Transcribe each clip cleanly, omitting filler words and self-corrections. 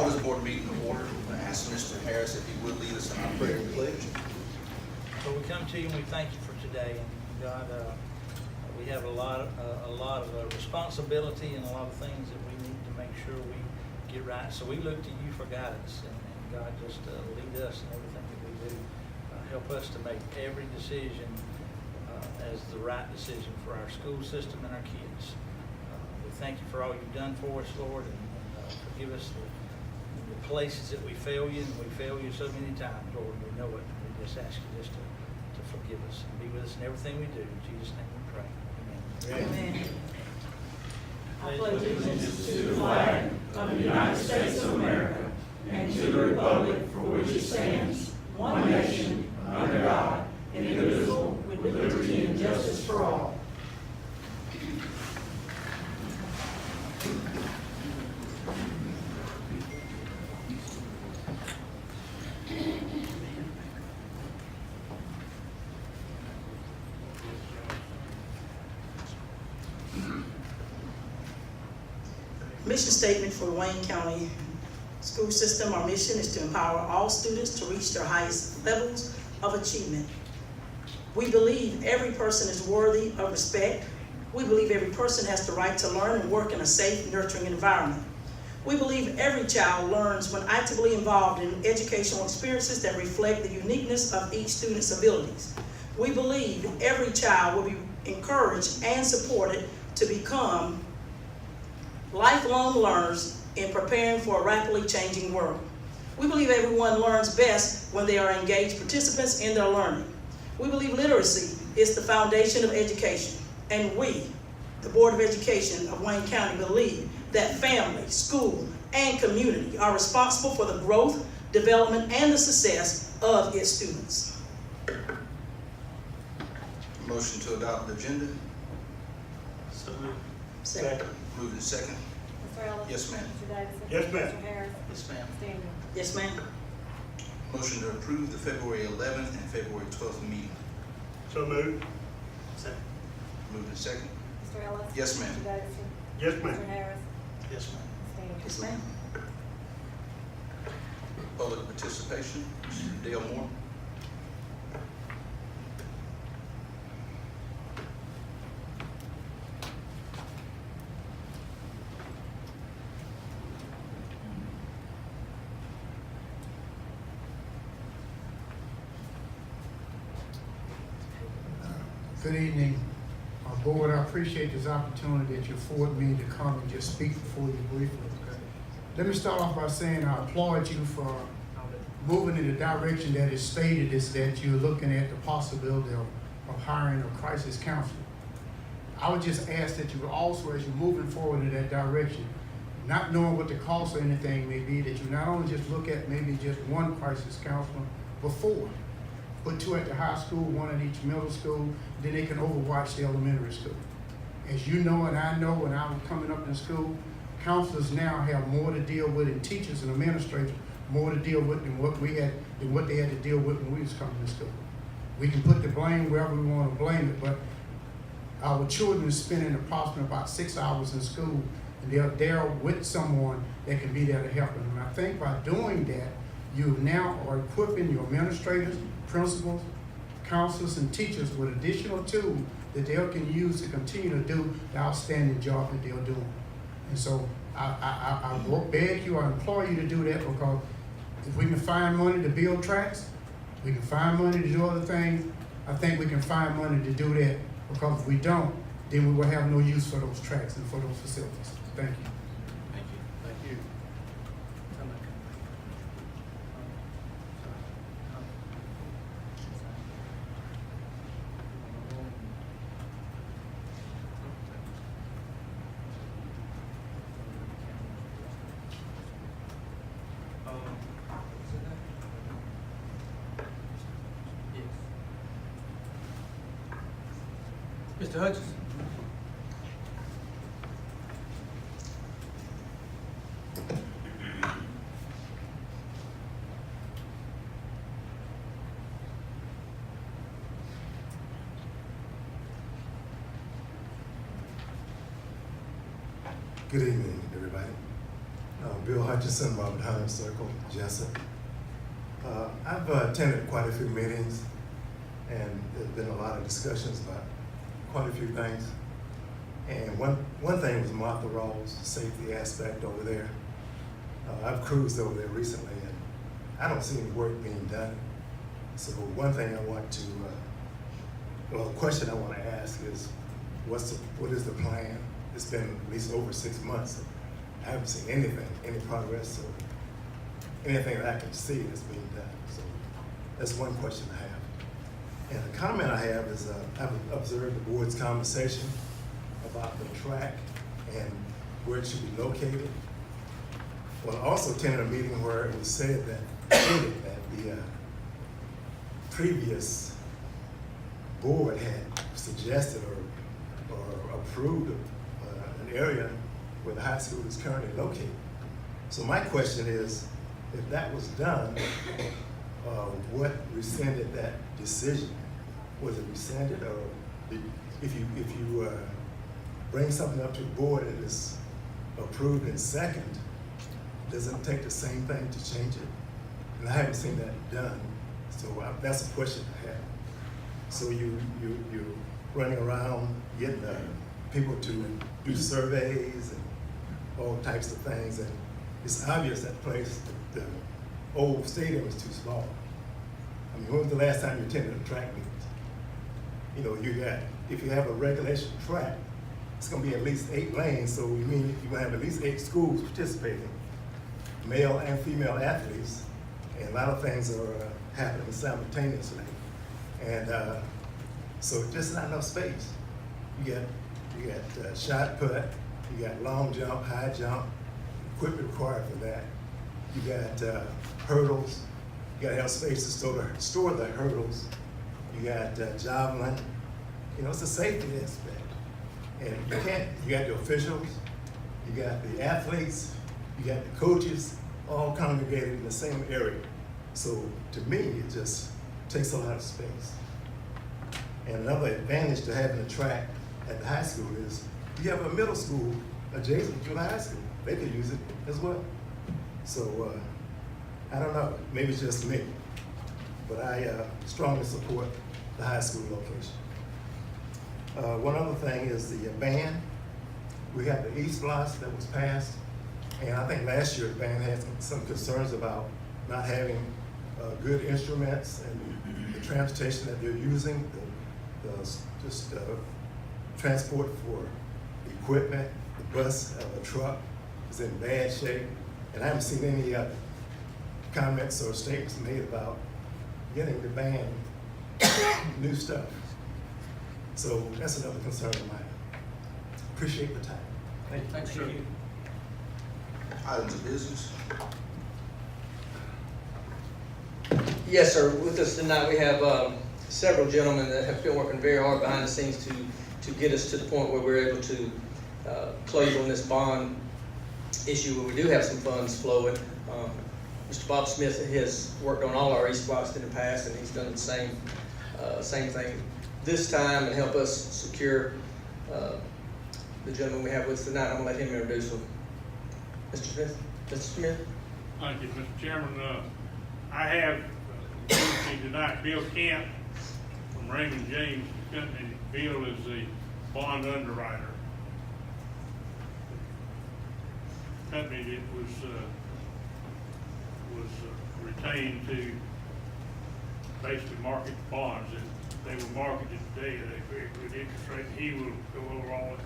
Call this board meeting to order. I'm going to ask Mr. Harris if he would lead us in our prayer and pledge. So we come to you and we thank you for today. And God, we have a lot of responsibility and a lot of things that we need to make sure we get right. So we look to you for guidance, and God, just lead us in everything that we do. Help us to make every decision as the right decision for our school system and our kids. We thank you for all you've done for us, Lord, and forgive us the places that we fail you, and we fail you so many times, Lord. We know it. We just ask you just to forgive us and be with us in everything we do. In Jesus' name we pray. Amen. Amen. I pledge allegiance to the flag of the United States of America and to the republic for which it stands, one nation, under God, indivisible, with liberty and justice for all. Mission statement for the Wayne County School System. Our mission is to empower all students to reach their highest levels of achievement. We believe every person is worthy of respect. We believe every person has the right to learn and work in a safe, nurturing environment. We believe every child learns when actively involved in educational experiences that reflect the uniqueness of each student's abilities. We believe every child will be encouraged and supported to become lifelong learners in preparing for a rapidly changing world. We believe everyone learns best when they are engaged participants in their learning. We believe literacy is the foundation of education, and we, the Board of Education of Wayne County, believe that family, school, and community are responsible for the growth, development, and the success of its students. Motion to adopt the agenda. So moved. Second. Moved and second. Mr. Ellis? Yes, ma'am. Mr. Davidson? Yes, ma'am. Mr. Harris? Yes, ma'am. Mr. Daniel? Yes, ma'am. Motion to approve the February 11th and February 12th meeting. So moved. Second. Moved and second. Mr. Ellis? Yes, ma'am. Mr. Davidson? Yes, Mr. Harris? Yes, ma'am. Mr. Daniel? Yes, ma'am. Public participation. Mr. Dale Moore. Good evening, Board. I appreciate this opportunity that you afford me to come and just speak before you briefly. Let me start off by saying I applaud you for moving in the direction that is stated, is that you're looking at the possibility of hiring a crisis counselor. I would just ask that you also, as you're moving forward in that direction, not knowing what the cost or anything may be, that you not only just look at maybe just one crisis counselor before, put two at the high school, one at each middle school, then they can overwatch the elementary school. As you know and I know, when I was coming up in school, counselors now have more to deal with, and teachers and administrators more to deal with than what they had to deal with when we was coming to school. We can put the blame wherever we want to blame it, but our children are spending approximately about 6 hours in school, and they're there with someone that can be there to help them. And I think by doing that, you now are equipping your administrators, principals, counselors, and teachers with additional tools that they can use to continue to do the outstanding job that they're doing. And so I beg you, I implore you to do that, because if we can find money to build tracks, we can find money to do other things, I think we can find money to do that, because if we don't, then we will have no use for those tracks and for those facilities. Thank you. Thank you. Thank you. Mr. Hutchinson? Good evening, everybody. Bill Hutchinson, Robert Hunter Circle, Jessup. I've attended quite a few meetings, and there's been a lot of discussions about quite a few things. And one thing was Martha Rawls, the safety aspect over there. I've cruised over there recently, and I don't see any work being done. So one thing I want to, well, the question I want to ask is, what is the plan? It's been at least over 6 months. I haven't seen anything, any progress, or anything that I can see that's being done. So that's one question I have. And the comment I have is, I've observed the board's conversation about the track and where it should be located. Well, I also attended a meeting where it was said that the previous board had suggested or approved an area where the high school is currently located. So my question is, if that was done, what rescinded that decision? Was it rescinded, or if you bring something up to the board and it's approved in second, does it take the same thing to change it? And I haven't seen that done, so that's a question I have. So you're running around getting people to do surveys and all types of things, and it's obvious that place, the old stadium is too small. I mean, when was the last time you attended a track meet? You know, if you have a regulation track, it's gonna be at least 8 lanes, so you mean you're gonna have at least 8 schools participating, male and female athletes, and a lot of things are happening simultaneously. And so just not enough space. You got shot put, you got long jump, high jump, equipment required for that. You got hurdles, you gotta have space to store the hurdles. You got javelin, you know, it's a safety aspect. And you got the officials, you got the athletes, you got the coaches, all congregated in the same area. So to me, it just takes a lot of space. And another advantage to having a track at the high school is you have a middle school adjacent to the high school. They could use it as well. So I don't know, maybe it's just me, but I strongly support the high school location. One other thing is the band. We have the East Blocks that was passed, and I think last year the band had some concerns about not having good instruments and the transportation that they're using, transport for equipment, the bus, a truck is in bad shape, and I haven't seen any comments or statements made about getting the band new stuff. So that's another concern of mine. Appreciate the time. Thank you. Thanks, sir. Items of business. Yes, sir. With us tonight, we have several gentlemen that have been working very hard behind the scenes to get us to the point where we're able to close on this bond issue, where we do have some funds flowing. Mr. Bob Smith has worked on all our East Blocks in the past, and he's done the same thing this time and help us secure the gentleman we have with us tonight. I'm gonna let him introduce them. Mr. Smith? Mr. Smith? Thank you, Mr. Chairman. I have with me tonight Bill Kemp from Raymond James Company. Bill is the bond underwriter. The company that was retained to basically market bonds, and they were marketed today at a very good interest rate. He will go over all it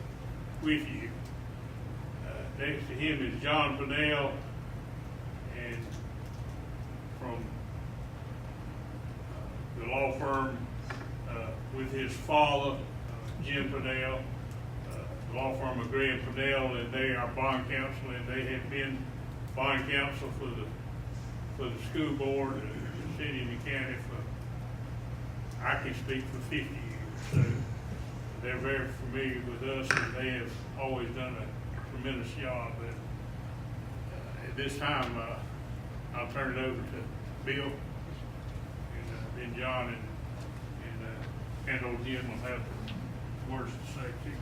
with you. Next to him is John Pennell, and from the law firm with his father, Jim Pennell, the law firm of Gray and Pennell, and they are bond counsel, and they have been bond counsel for the school board, the city and the county for, I can speak for 50 years. So they're very familiar with us, and they have always done a tremendous job. But at this time, I'll turn it over to Bill, and then John and old Jim will have words to say to you.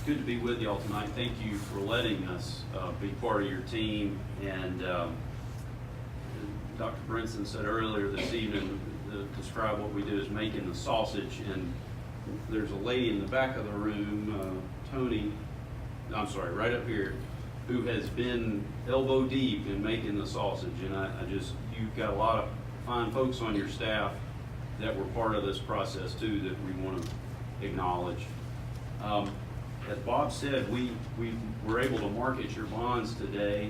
good to be with y'all tonight. Thank you for letting us be part of your team. And Dr. Brinson said earlier this evening, describe what we do as making the sausage. And there's a lady in the back of the room, Tony, I'm sorry, right up here, who has been elbow deep in making the sausage. And you've got a lot of fine folks on your staff that were part of this process too that we want to acknowledge. As Bob said, we were able to market your bonds today.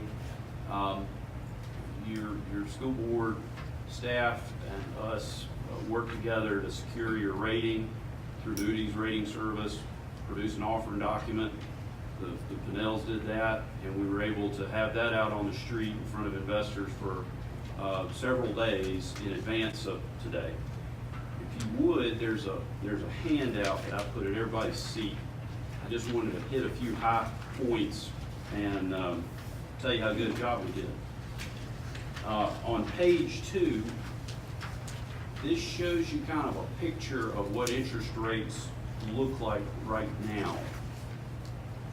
Your school board staff and us worked together to secure your rating through Moody's Rating Service, produce an offering document. The Pinnells did that, and we were able to have that out on the street in front of investors for several days in advance of today. If you would, there's a handout that I put at everybody's seat. I just wanted to hit a few high points and tell you how good a job we did. On page 2, this shows you kind of a picture of what interest rates look like right now.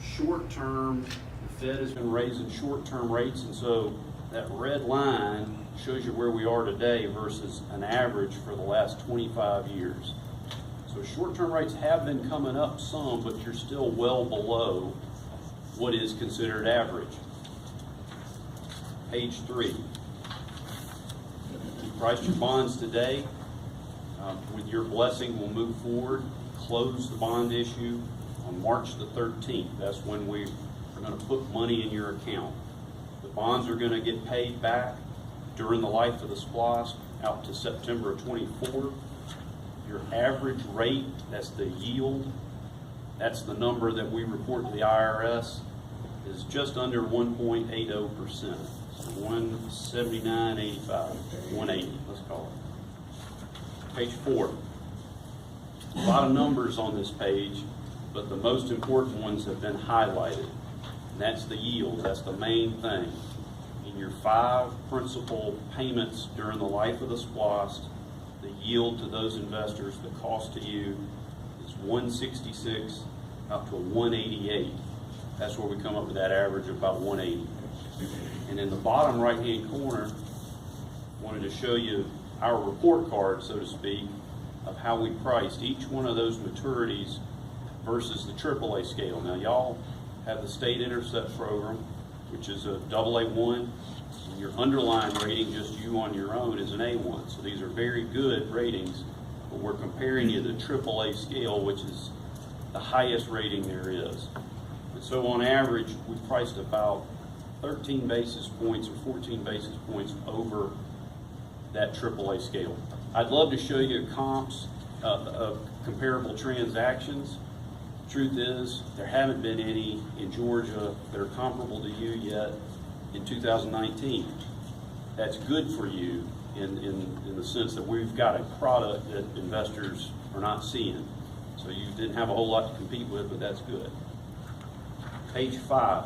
Short term, the Fed has been raising short-term rates, and so that red line shows you where we are today versus an average for the last 25 years. So short-term rates have been coming up some, but you're still well below what is considered average. Page 3. You priced your bonds today. With your blessing, we'll move forward, close the bond issue on March the 13th. That's when we are going to put money in your account. The bonds are going to get paid back during the life of the SPLOST out to September of 24. Your average rate, that's the yield, that's the number that we report to the IRS, is just under 1.80%. So 179.85, 180, let's call it. Page 4. A lot of numbers on this page, but the most important ones have been highlighted. And that's the yield, that's the main thing. In your 5 principal payments during the life of the SPLOST, the yield to those investors, the cost to you, is 166 up to 188. That's where we come up with that average of about 180. And in the bottom right-hand corner, I wanted to show you our report card, so to speak, of how we priced each one of those maturities versus the AAA scale. Now, y'all have the state intercept program, which is a AA1. Your underlying rating, just you on your own, is an A1. So these are very good ratings, but we're comparing you to the AAA scale, which is the highest rating there is. And so on average, we priced about 13 basis points or 14 basis points over that AAA scale. I'd love to show you comps of comparable transactions. Truth is, there haven't been any in Georgia that are comparable to you yet in 2019. That's good for you in the sense that we've got a product that investors are not seeing. So you didn't have a whole lot to compete with, but that's good. Page 5.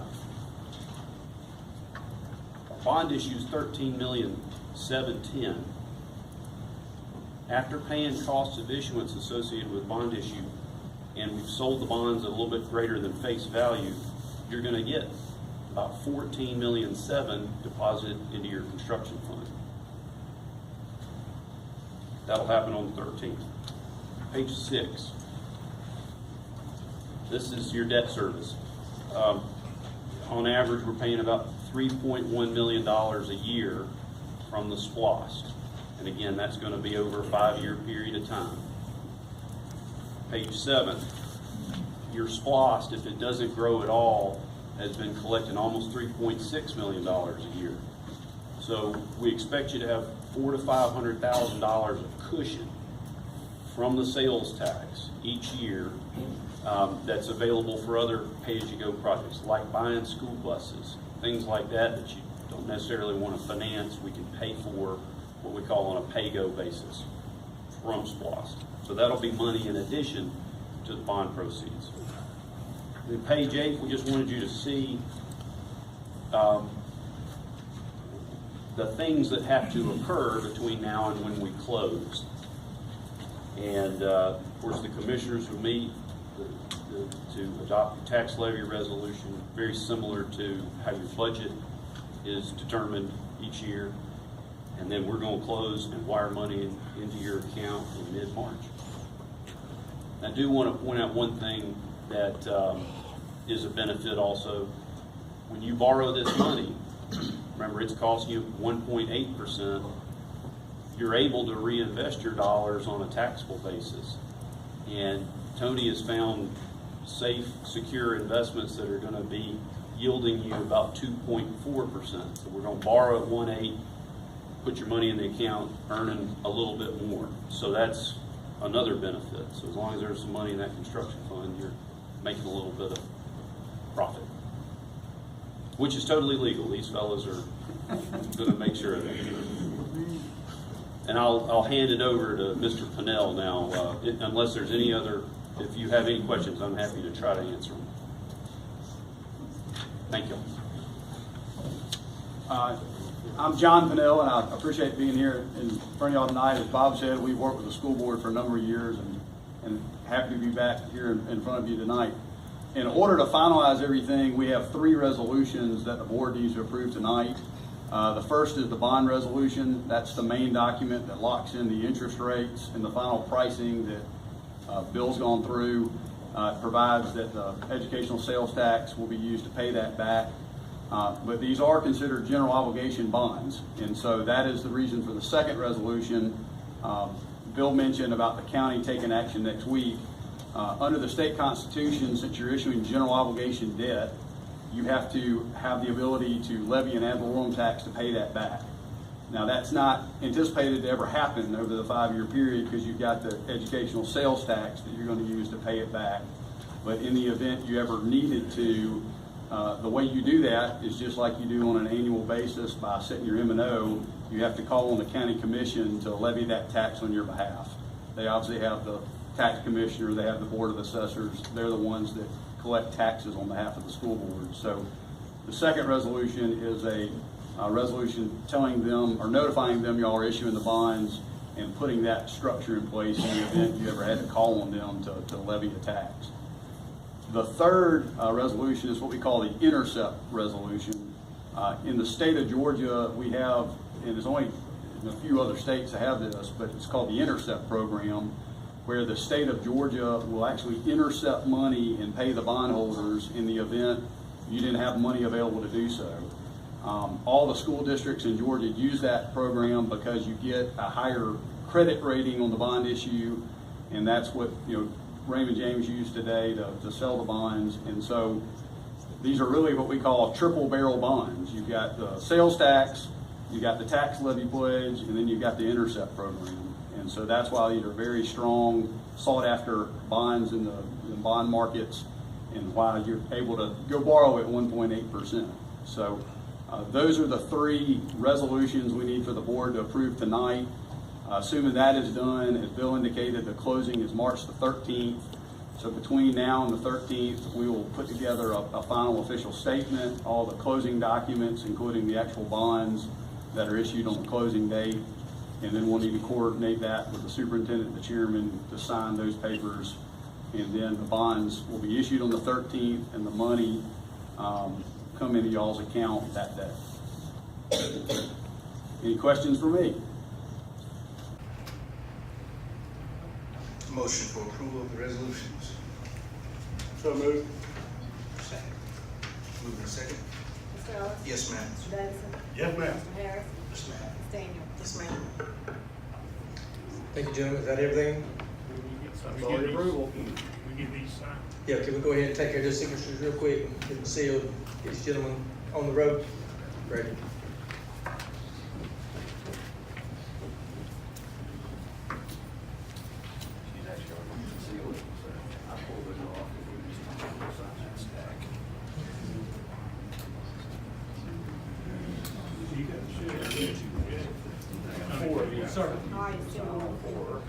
Bond issues $13,710,000. After paying costs of issuance associated with bond issue, and we've sold the bonds at a little bit greater than face value, you're going to get about $14,700,000 deposited into your construction fund. That'll happen on the 13th. Page 6. This is your debt service. On average, we're paying about $3.1 million a year from the SPLOST. And again, that's going to be over a 5-year period of time. Page 7. Your SPLOST, if it doesn't grow at all, has been collecting almost $3.6 million a year. So we expect you to have $400,000 to $500,000 of cushion from the sales tax each year that's available for other pay-as-you-go projects, like buying school buses, things like that that you don't necessarily want to finance. We can pay for what we call on a pay-go basis from SPLOST. So that'll be money in addition to the bond proceeds. In page 8, we just wanted you to see the things that have to occur between now and when we close. And of course, the commissioners will meet to adopt a tax levy resolution, very similar to how your budget is determined each year. And then we're going to close and wire money into your account in mid-March. I do want to point out one thing that is a benefit also. When you borrow this money, remember it's costing you 1.8%, you're able to reinvest your dollars on a taxable basis. And Tony has found safe, secure investments that are going to be yielding you about 2.4%. So we're going to borrow at 1.8, put your money in the account, earning a little bit more. So that's another benefit. So as long as there's some money in that construction fund, you're making a little bit of profit, which is totally legal. These fellows are going to make sure of that. And I'll hand it over to Mr. Pennell now, unless there's any other, if you have any questions, I'm happy to try to answer them. Thank you. I'm John Pennell, and I appreciate being here in front of y'all tonight. As Bob said, we've worked with the school board for a number of years, and happy to be back here in front of you tonight. In order to finalize everything, we have 3 resolutions that the board needs to approve tonight. The first is the bond resolution. That's the main document that locks in the interest rates and the final pricing that Bill's gone through. It provides that the educational sales tax will be used to pay that back. But these are considered general obligation bonds, and so that is the reason for the second resolution. Bill mentioned about the county taking action next week. Under the state constitution, since you're issuing general obligation debt, you have to have the ability to levy an ad valorem tax to pay that back. Now, that's not anticipated to ever happen over the 5-year period because you've got the educational sales tax that you're going to use to pay it back. But in the event you ever needed to, the way you do that is just like you do on an annual basis by setting your M&O. You have to call on the county commission to levy that tax on your behalf. They obviously have the tax commissioner, they have the board of assessors. They're the ones that collect taxes on behalf of the school board. So the second resolution is a resolution telling them or notifying them y'all are issuing the bonds and putting that structure in place in the event you ever had to call on them to levy a tax. The third resolution is what we call the intercept resolution. In the state of Georgia, we have, and there's only a few other states that have this, but it's called the intercept program, where the state of Georgia will actually intercept money and pay the bondholders in the event you didn't have money available to do so. All the school districts in Georgia use that program because you get a higher credit rating on the bond issue, and that's what Raymond James used today to sell the bonds. And so these are really what we call triple barrel bonds. You've got the sales tax, you've got the tax levy pledge, and then you've got the intercept program. And so that's why these are very strong, sought after bonds in the bond markets, and why you're able to go borrow at 1.8%. So those are the 3 resolutions we need for the board to approve tonight. Assuming that is done, as Bill indicated, the closing is March the 13th. So between now and the 13th, we will put together a final official statement, all the closing documents, including the actual bonds that are issued on the closing date. And then we'll need to coordinate that with the superintendent and the chairman to sign those papers. And then the bonds will be issued on the 13th, and the money come into y'all's account that day. Any questions for me? Motion for approval of the resolutions. So moved. Second. Moving to second. Mr. Ellis? Yes, ma'am. Mr. Davidson? Yes, ma'am. Mr. Harris? Yes, ma'am. Ms. Daniel? Yes, ma'am. Thank you, gentlemen. Is that everything? We get approval. We get these signed. Yeah, can we go ahead and take care of those signatures real quick and get them sealed, get these gentlemen on the road? Great. Sir. All right, still on 4.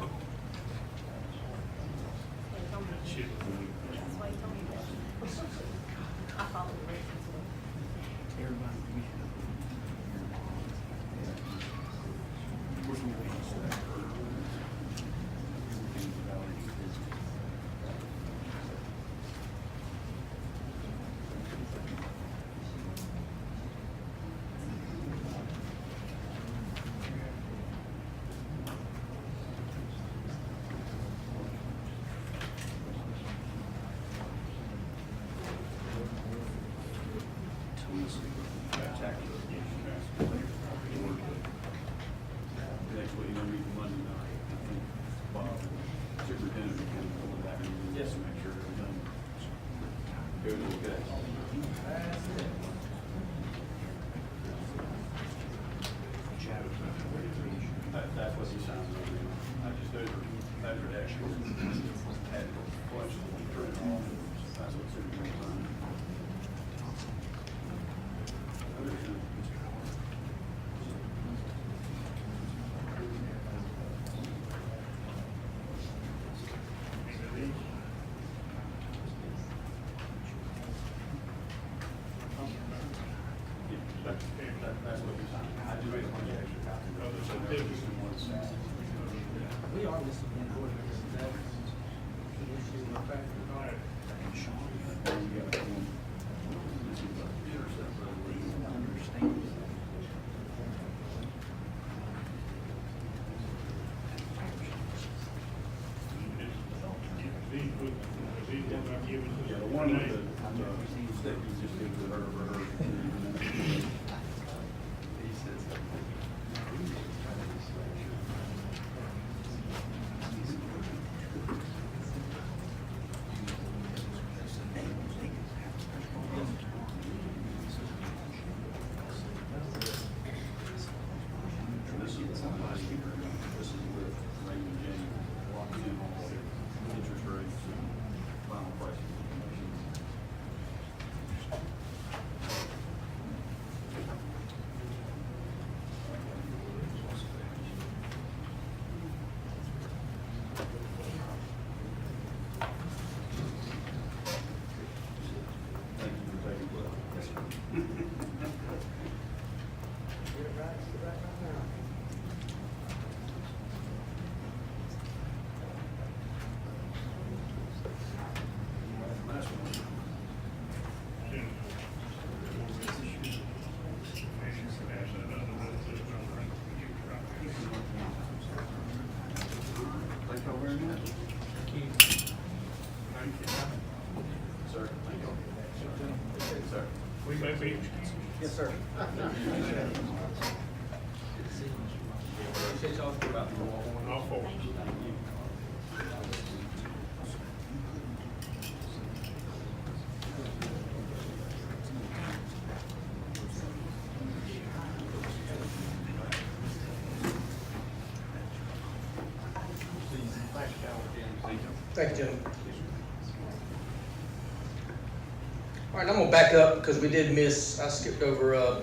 That's why he told me that. I followed the directions. Yes, sir. Make sure everything goes okay. That's what he signs on. I just, those are actual, had questions on, that's what's in the sign. That's what you signed. I do make a bunch of extra copies. We are listed in board members, that's the issue of fact. Yeah, the one with the stick you just give to her for her. This is with Raymond James, walking in on interest rates and final pricing information. Thank you for taking the last one. Thank you all very much. Sir, thank you. Sir. We may be. Yes, sir. Appreciate y'all for about All four. Thank you, gentlemen. All right, I'm gonna back up because we did miss, I skipped over our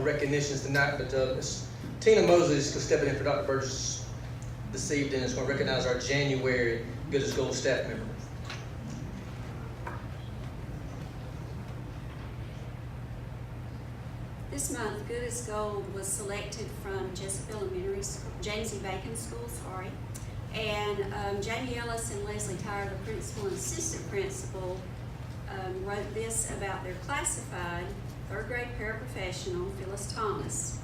recognitions tonight, but Ms. Tina Mosley is stepping in for Dr. Burgess this evening. Is gonna recognize our January Good as Gold staff member. This month, Good as Gold was selected from Jessup Elementary School, James E. Bacon School, and Jamie Ellis and Leslie Tyler, the principal and assistant principal, wrote this about their classified third grade paraprofessional, Phyllis Thomas.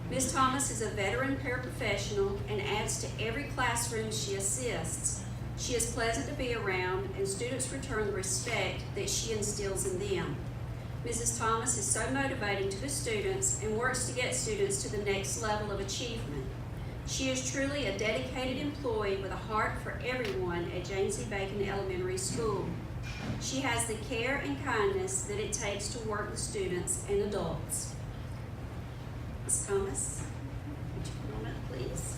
Ms. Thomas is a veteran paraprofessional and adds to every classroom she assists. She is pleasant to be around, and students return the respect that she instills in them. Mrs. Thomas is so motivating to the students and works to get students to the next level of achievement. She is truly a dedicated employee with a heart for everyone at James E. Bacon Elementary School. She has the care and kindness that it takes to work with students and adults. Ms. Thomas, would you come on up, please?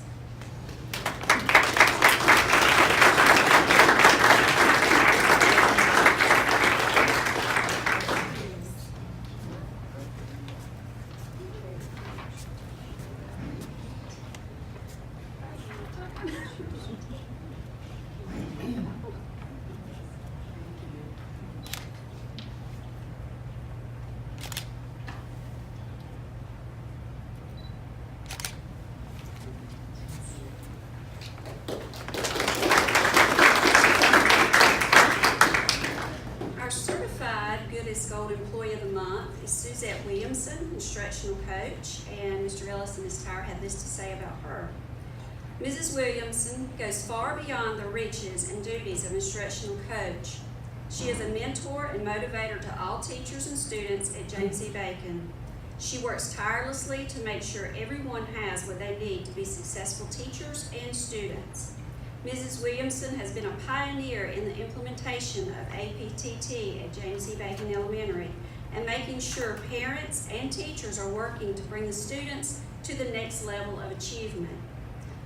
Gold Employee of the Month is Suzette Williamson, instructional coach, and Mr. Ellis and Ms. Tyler have this to say about her. Mrs. Williamson goes far beyond the reaches and duties of instructional coach. She is a mentor and motivator to all teachers and students at James E. Bacon. She works tirelessly to make sure everyone has what they need to be successful teachers and students. Mrs. Williamson has been a pioneer in the implementation of APTT at James E. Bacon Elementary and making sure parents and teachers are working to bring the students to the next level of achievement.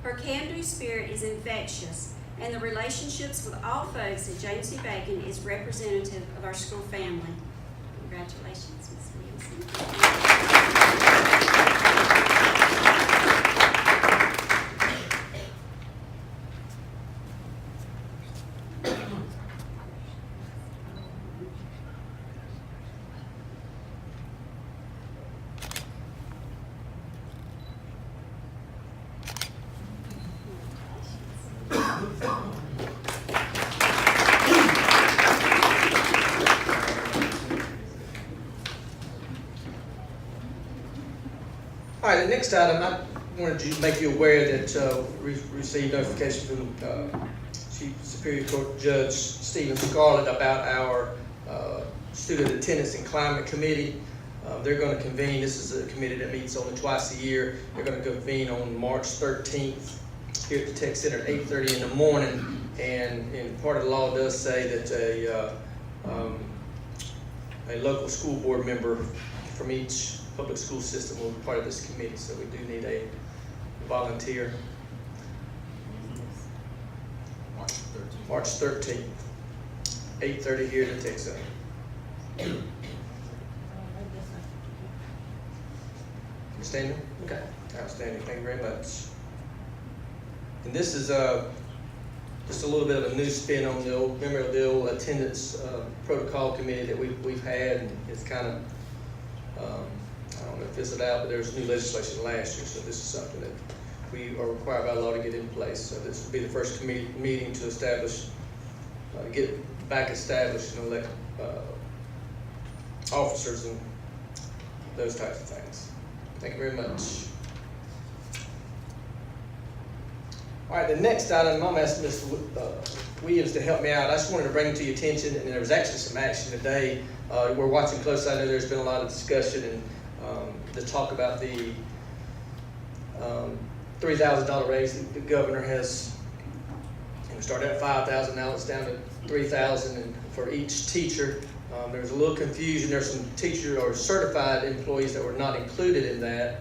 Her can-do spirit is infectious, and the relationships with all folks at James E. Bacon is representative of our school family. Congratulations, Ms. Williamson. All right, the next item, I wanted to make you aware that we received notification from Chief Superior Court Judge Stephen Scarlett about our Student Attendance and Climate Committee. They're going to convene. This is a committee that meets only twice a year. They're going to convene on March 13th here at the Tech Center at 8:30 in the morning. And part of the law does say that a local school board member from each public school system will be part of this committee, so we do need a volunteer. March 13th, 8:30 here at the Tech Center. Outstanding? Okay, outstanding. Thank you very much. And this is just a little bit of a new spin on the old, remember the old attendance protocol committee that we've had, and it's kind of, I don't know if this is out, but there's new legislation last year, so this is something that we are required by law to get in place. So this will be the first meeting to establish, get back established and elect officers and those types of things. Thank you very much. All right, the next item, I'm asking Mr. Williams to help me out. I just wanted to bring it to your attention, and there was actually some action today. We're watching closely. I know there's been a lot of discussion and to talk about the $3,000 raise the governor has. It started at $5,000, now it's down to $3,000, and for each teacher. There's a little confusion. There's some teacher or certified employees that were not included in that.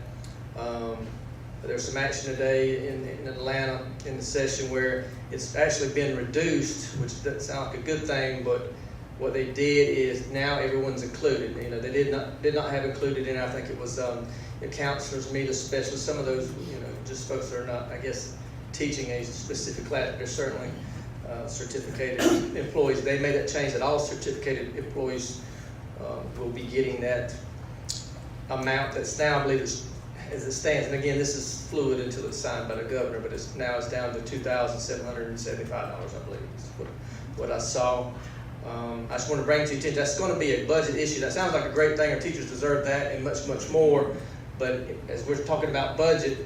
There's some action today in Atlanta in the session where it's actually been reduced, which doesn't sound like a good thing, but what they did is now everyone's included. You know, they did not have included in, I think it was counselors, media specialists, some of those, you know, just folks that are not, I guess, teaching a specific class, but they're certainly certificated employees. They made that change that all certificated employees will be getting that amount that's now, I believe, as it stands. And again, this is fluid until it's signed by the governor, but it's down to $2,775, I believe, is what I saw. I just want to bring to your attention, that's going to be a budget issue. That sounds like a great thing. Our teachers deserve that and much, much more. But as we're talking about budget,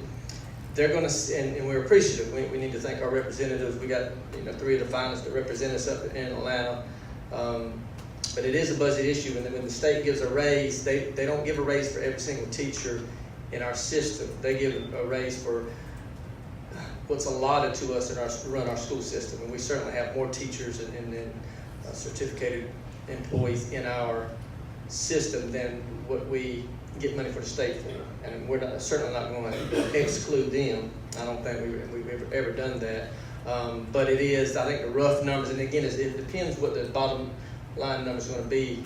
they're going to, and we're appreciative. We need to thank our representatives. We got 3 of the finalists that represent us up in Atlanta. But it is a budget issue, and when the state gives a raise, they don't give a raise for every single teacher in our system. They give a raise for what's allotted to us to run our school system, and we certainly have more teachers and certificated employees in our system than what we get money for the state for, and we're certainly not going to exclude them. I don't think we've ever done that, but it is, I think, the rough numbers, and again, it depends what the bottom line number is going to be.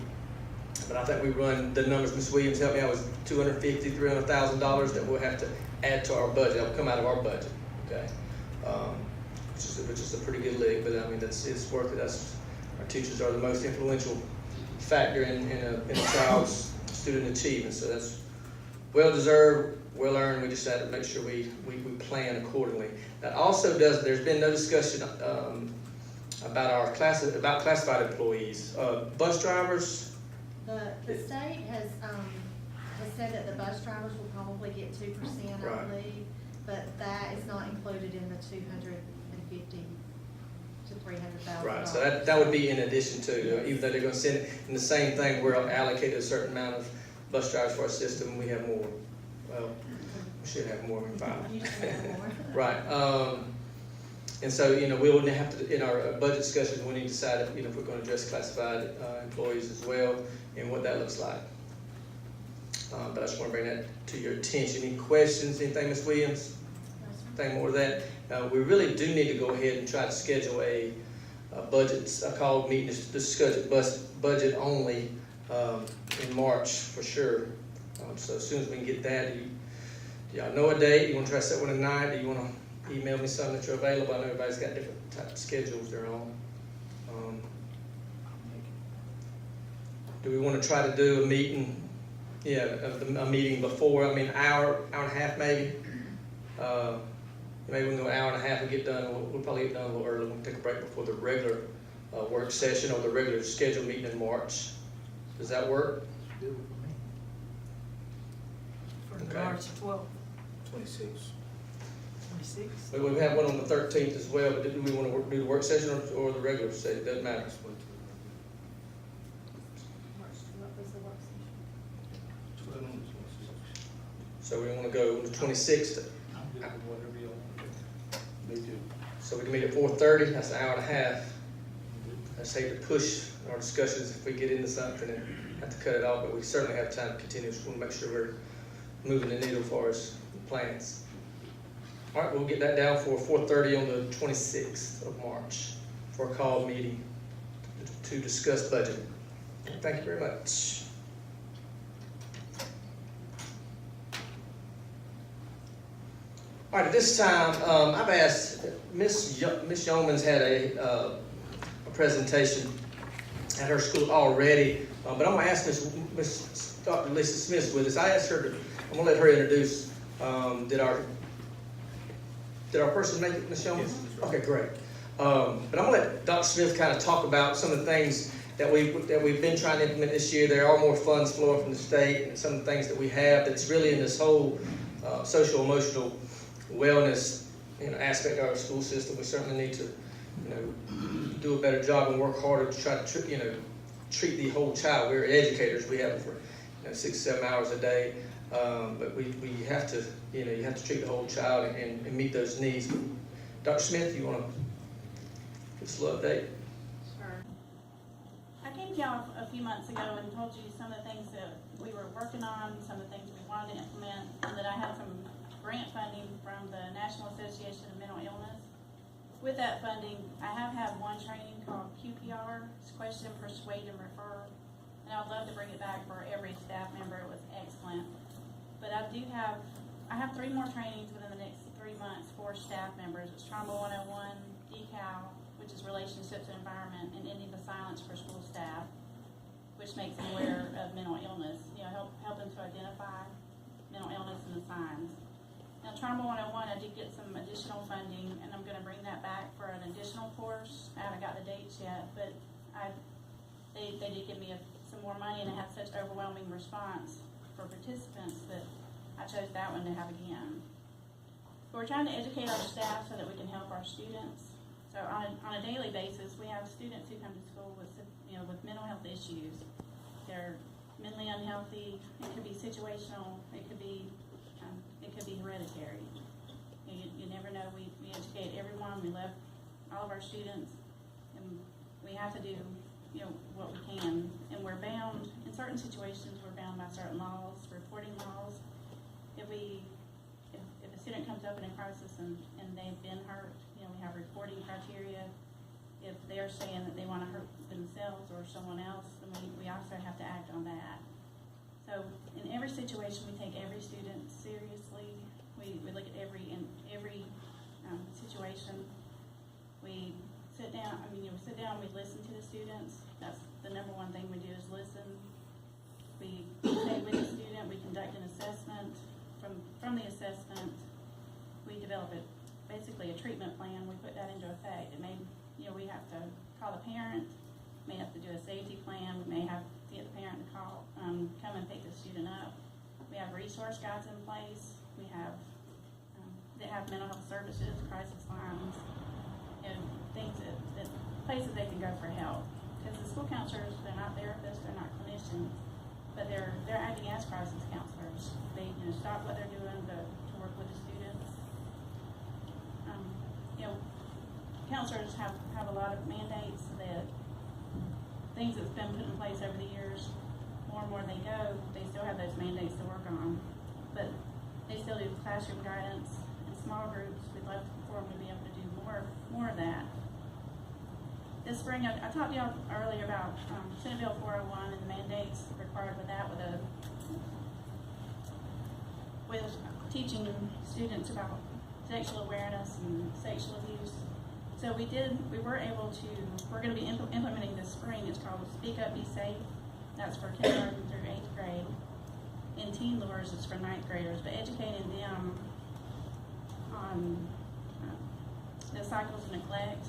But I think we run the numbers, Ms. Williams helped me out, was $250,000, $300,000 that we'll have to add to our budget. That will come out of our budget, okay? Which is a pretty good lick, but I mean, it's worth it. Our teachers are the most influential factor in a child's student achievement, so that's well deserved, well earned. We just had to make sure we plan accordingly. That also there's been no discussion about classified employees, bus drivers. The state has said that the bus drivers will probably get 2%, I Right. believe, but that is not included in the $250,000 to $300,000. Right, so that would be in addition to, even though they're going to send it in the same thing, we're allocated a certain amount of bus drivers for our system, we have more. Well, we should have more than 5. You should have more. Right. And so, you know, we will have to, in our budget discussions, we need to decide, you know, if we're gonna address classified employees as well, and what that looks like. But I just wanna bring that to your attention. Any questions, anything, Ms. Williams? Anything more of that? We really do need to go ahead and try to schedule a call meeting to discuss budget only in March for sure. So as soon as we can get that, do y'all know a date? You wanna try to set one tonight? Do you wanna email me something that you're available? I know everybody's got different type of schedules they're on. Do we wanna try to do a meeting? Yeah, a meeting before, I mean, hour and a half maybe. Maybe we can go an hour and a half and get done. We'll probably get done a little early. We'll take a break before the regular work session or the regular scheduled meeting in March. Does that work? Do it for me. Okay. March 12th, 26. 26th. We have one on the 13th as well, but do we want to do the work session or the regular session? It doesn't matter. March 12th is the work session. So we want to go the 26th. I'm good with whatever you want. Me too. So we can meet at 4:30. That's an hour and a half. I just hate to push our discussions if we get into something and have to cut it off, but we certainly have time to continue. Just want to make sure we're moving the needle for us plans. All right, we'll get that down for 4:30 on the 26th of March for a call meeting to discuss budget. Thank you very much. All right, at this time, I've asked, Ms. Yeoman's had a presentation at her school already, but I'm gonna ask Dr. Lisa Smith with us. I asked her I'm gonna let her introduce, did our person make it, Ms. Yeoman? Yes, that's right. Okay, great. But I'm gonna let Dr. Smith kind of talk about some of the things that we've been trying to implement this year. There are more funds flowing from the state, and some of the things that we have that's really in this whole social emotional wellness, aspect of our school system. We certainly need to, do a better job and work harder to try to, treat the whole child. We're educators. We have it for 6 to 7 hours a day, but we have to, you have to treat the whole child and meet those needs. Dr. Smith, you want to give us a little update? Sure. I came to y'all a few months ago and told you some of the things that we were working on, some of the things we wanted to implement, and that I had some grant funding from the National Association of Mental Illness. With that funding, I have had one training called QPR, it's Question, Persuade, and Refer, and I would love to bring it back for every staff member. It was excellent. But I have 3 more trainings within the next 3 months for staff members. It's Trauma 101, DECAL, which is Relationships and Environment, and Ending the Silence for School Staff, which makes them aware of mental illness, help them to identify mental illness and the signs. Now, Trauma 101, I did get some additional funding, and I'm going to bring that back for an additional course. I haven't got the dates yet, but they did give me some more money, and I had such overwhelming response for participants that I chose that one to have again. But we're trying to educate our staff so that we can help our students. So on a daily basis, we have students who come to school with mental health issues. They're mentally unhealthy. It could be situational. It could be hereditary. You never know. We educate everyone. We love all of our students, and we have to do what we can. And we're bound in certain situations. We're bound by certain laws, reporting laws. If a student comes up in a crisis and they've been hurt, we have reporting criteria. If they're saying that they want to hurt themselves or someone else, then we also have to act on that. So in every situation, we take every student seriously. We look at every situation. We sit down. We sit down. We listen to the students. That's the number one thing we do is listen. We stay with the student. We conduct an assessment. From the assessment, we develop basically a treatment plan. We put that into effect. It may we have to call the parent. May have to do a safety plan. We may have to get the parent to come and pick the student up. We have resource guides in place. We have they have mental health services, crisis lines, things that places they can go for help. Because the school counselors, they're not therapists, they're not clinicians, but they're acting as crisis counselors. They stop what they're doing to work with the students. counselors have a lot of mandates that things that's been put in place over the years, more and more they go, they still have those mandates to work on. But they still do classroom guidance and small groups. We'd love for them to be able to do more of that. This spring, I talked to y'all earlier about Senate Bill 401 and the mandates required with that, with teaching students about sexual awareness and sexual abuse. So we're going to be implementing this spring. It's called Speak Up, Be Safe. That's for kindergarten through 8th grade. And Teen Lures is for 9th graders, but educating them on the cycles of neglect,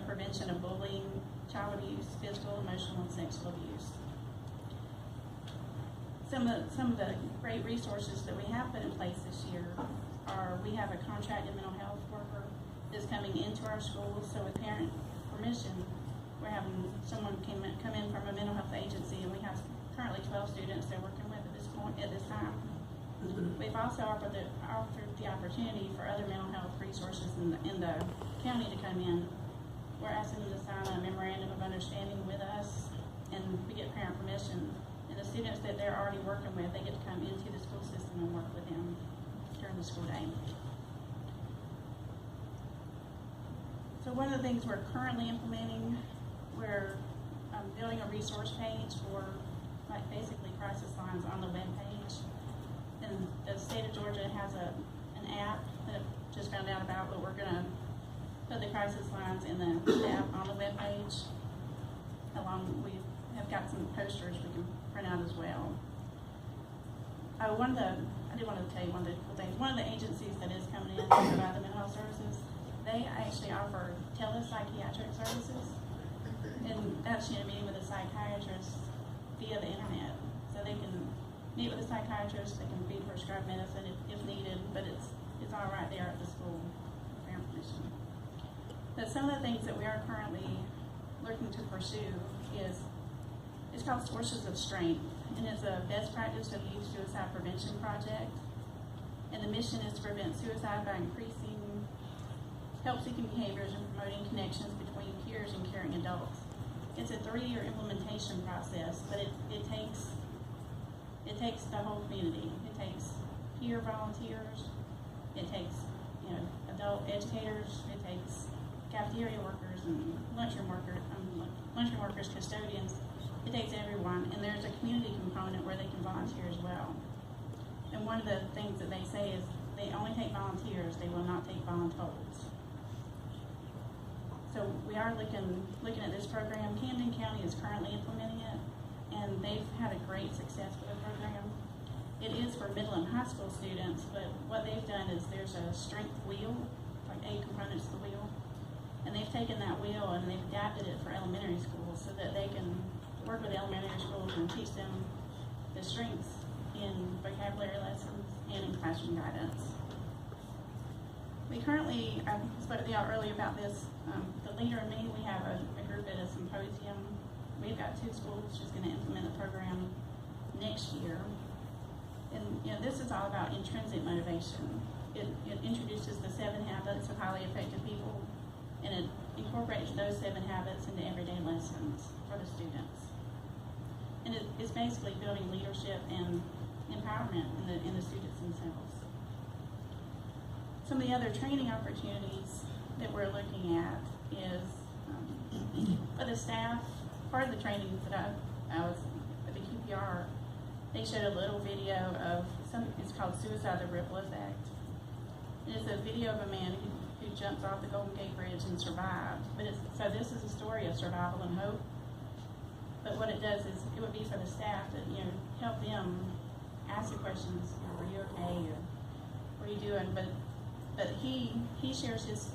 prevention of bullying, child abuse, physical, emotional, and sexual abuse. Some of the great resources that we have put in place this year are, we have a contracted mental health worker that's coming into our schools. So with parent permission, we're having someone come in from a mental health agency, and we have currently 12 students they're working with at this time. We've also offered the opportunity for other mental health resources in the county to come in. We're asking them to sign a memorandum of understanding with us, and we get parent permission. And the students that they're already working with, they get to come into the school system and work with them during the school day. So one of the things we're currently implementing, we're building a resource page for basically crisis lines on the web page. And the state of Georgia has an app that I just found out about, but we're gonna put the crisis lines in the app on the web page. We have got some posters we can print out as well. I did want to tell you one of the cool things. One of the agencies that is coming in to provide the mental health services, they actually offer telepsychiatric services. And that's meeting with a psychiatrist via the internet. So they can meet with a psychiatrist, they can be prescribed medicine if needed, but it's all right there at the school with parent permission. But some of the things that we are currently looking to pursue it's called Sources of Strength, and it's a best practice of youth suicide prevention project. And the mission is to prevent suicide by increasing help-seeking behaviors and promoting connections between peers and caring adults. It's a 3-year implementation process, but it takes the whole community. It takes peer volunteers, it takes adult educators, it takes cafeteria workers and lunchroom workers, custodians. It takes everyone, and there's a community component where they can volunteer as well. And one of the things that they say is they only take volunteers, they will not take volunteers. So we are looking at this program. Camden County is currently implementing it, and they've had a great success with the program. It is for middle and high school students, but what they've done is there's a strength wheel, like 8 components of the wheel, and they've taken that wheel and they've adapted it for elementary schools so that they can work with elementary schools and teach them the strengths in vocabulary lessons and in classroom guidance. We currently, I spoke to y'all earlier about this, the leader and me, we have a group at a symposium. We've got 2 schools just going to implement the program next year. And this is all about intrinsic motivation. It introduces the 7 habits of highly effective people, and it incorporates those 7 habits into everyday lessons for the students. And it's basically building leadership and empowerment in the students themselves. Some of the other training opportunities that we're looking at is for the staff. Part of the training that I was at the QPR, they showed a little video of something. It's called Suicide: The Ripple Effect. And it's a video of a man who jumps off the Golden Gate Bridge and survived. So this is a story of survival and hope. But what it does is, it would be for the staff to help them ask the questions: "Are you okay?" Or "What are you doing?" But he shares his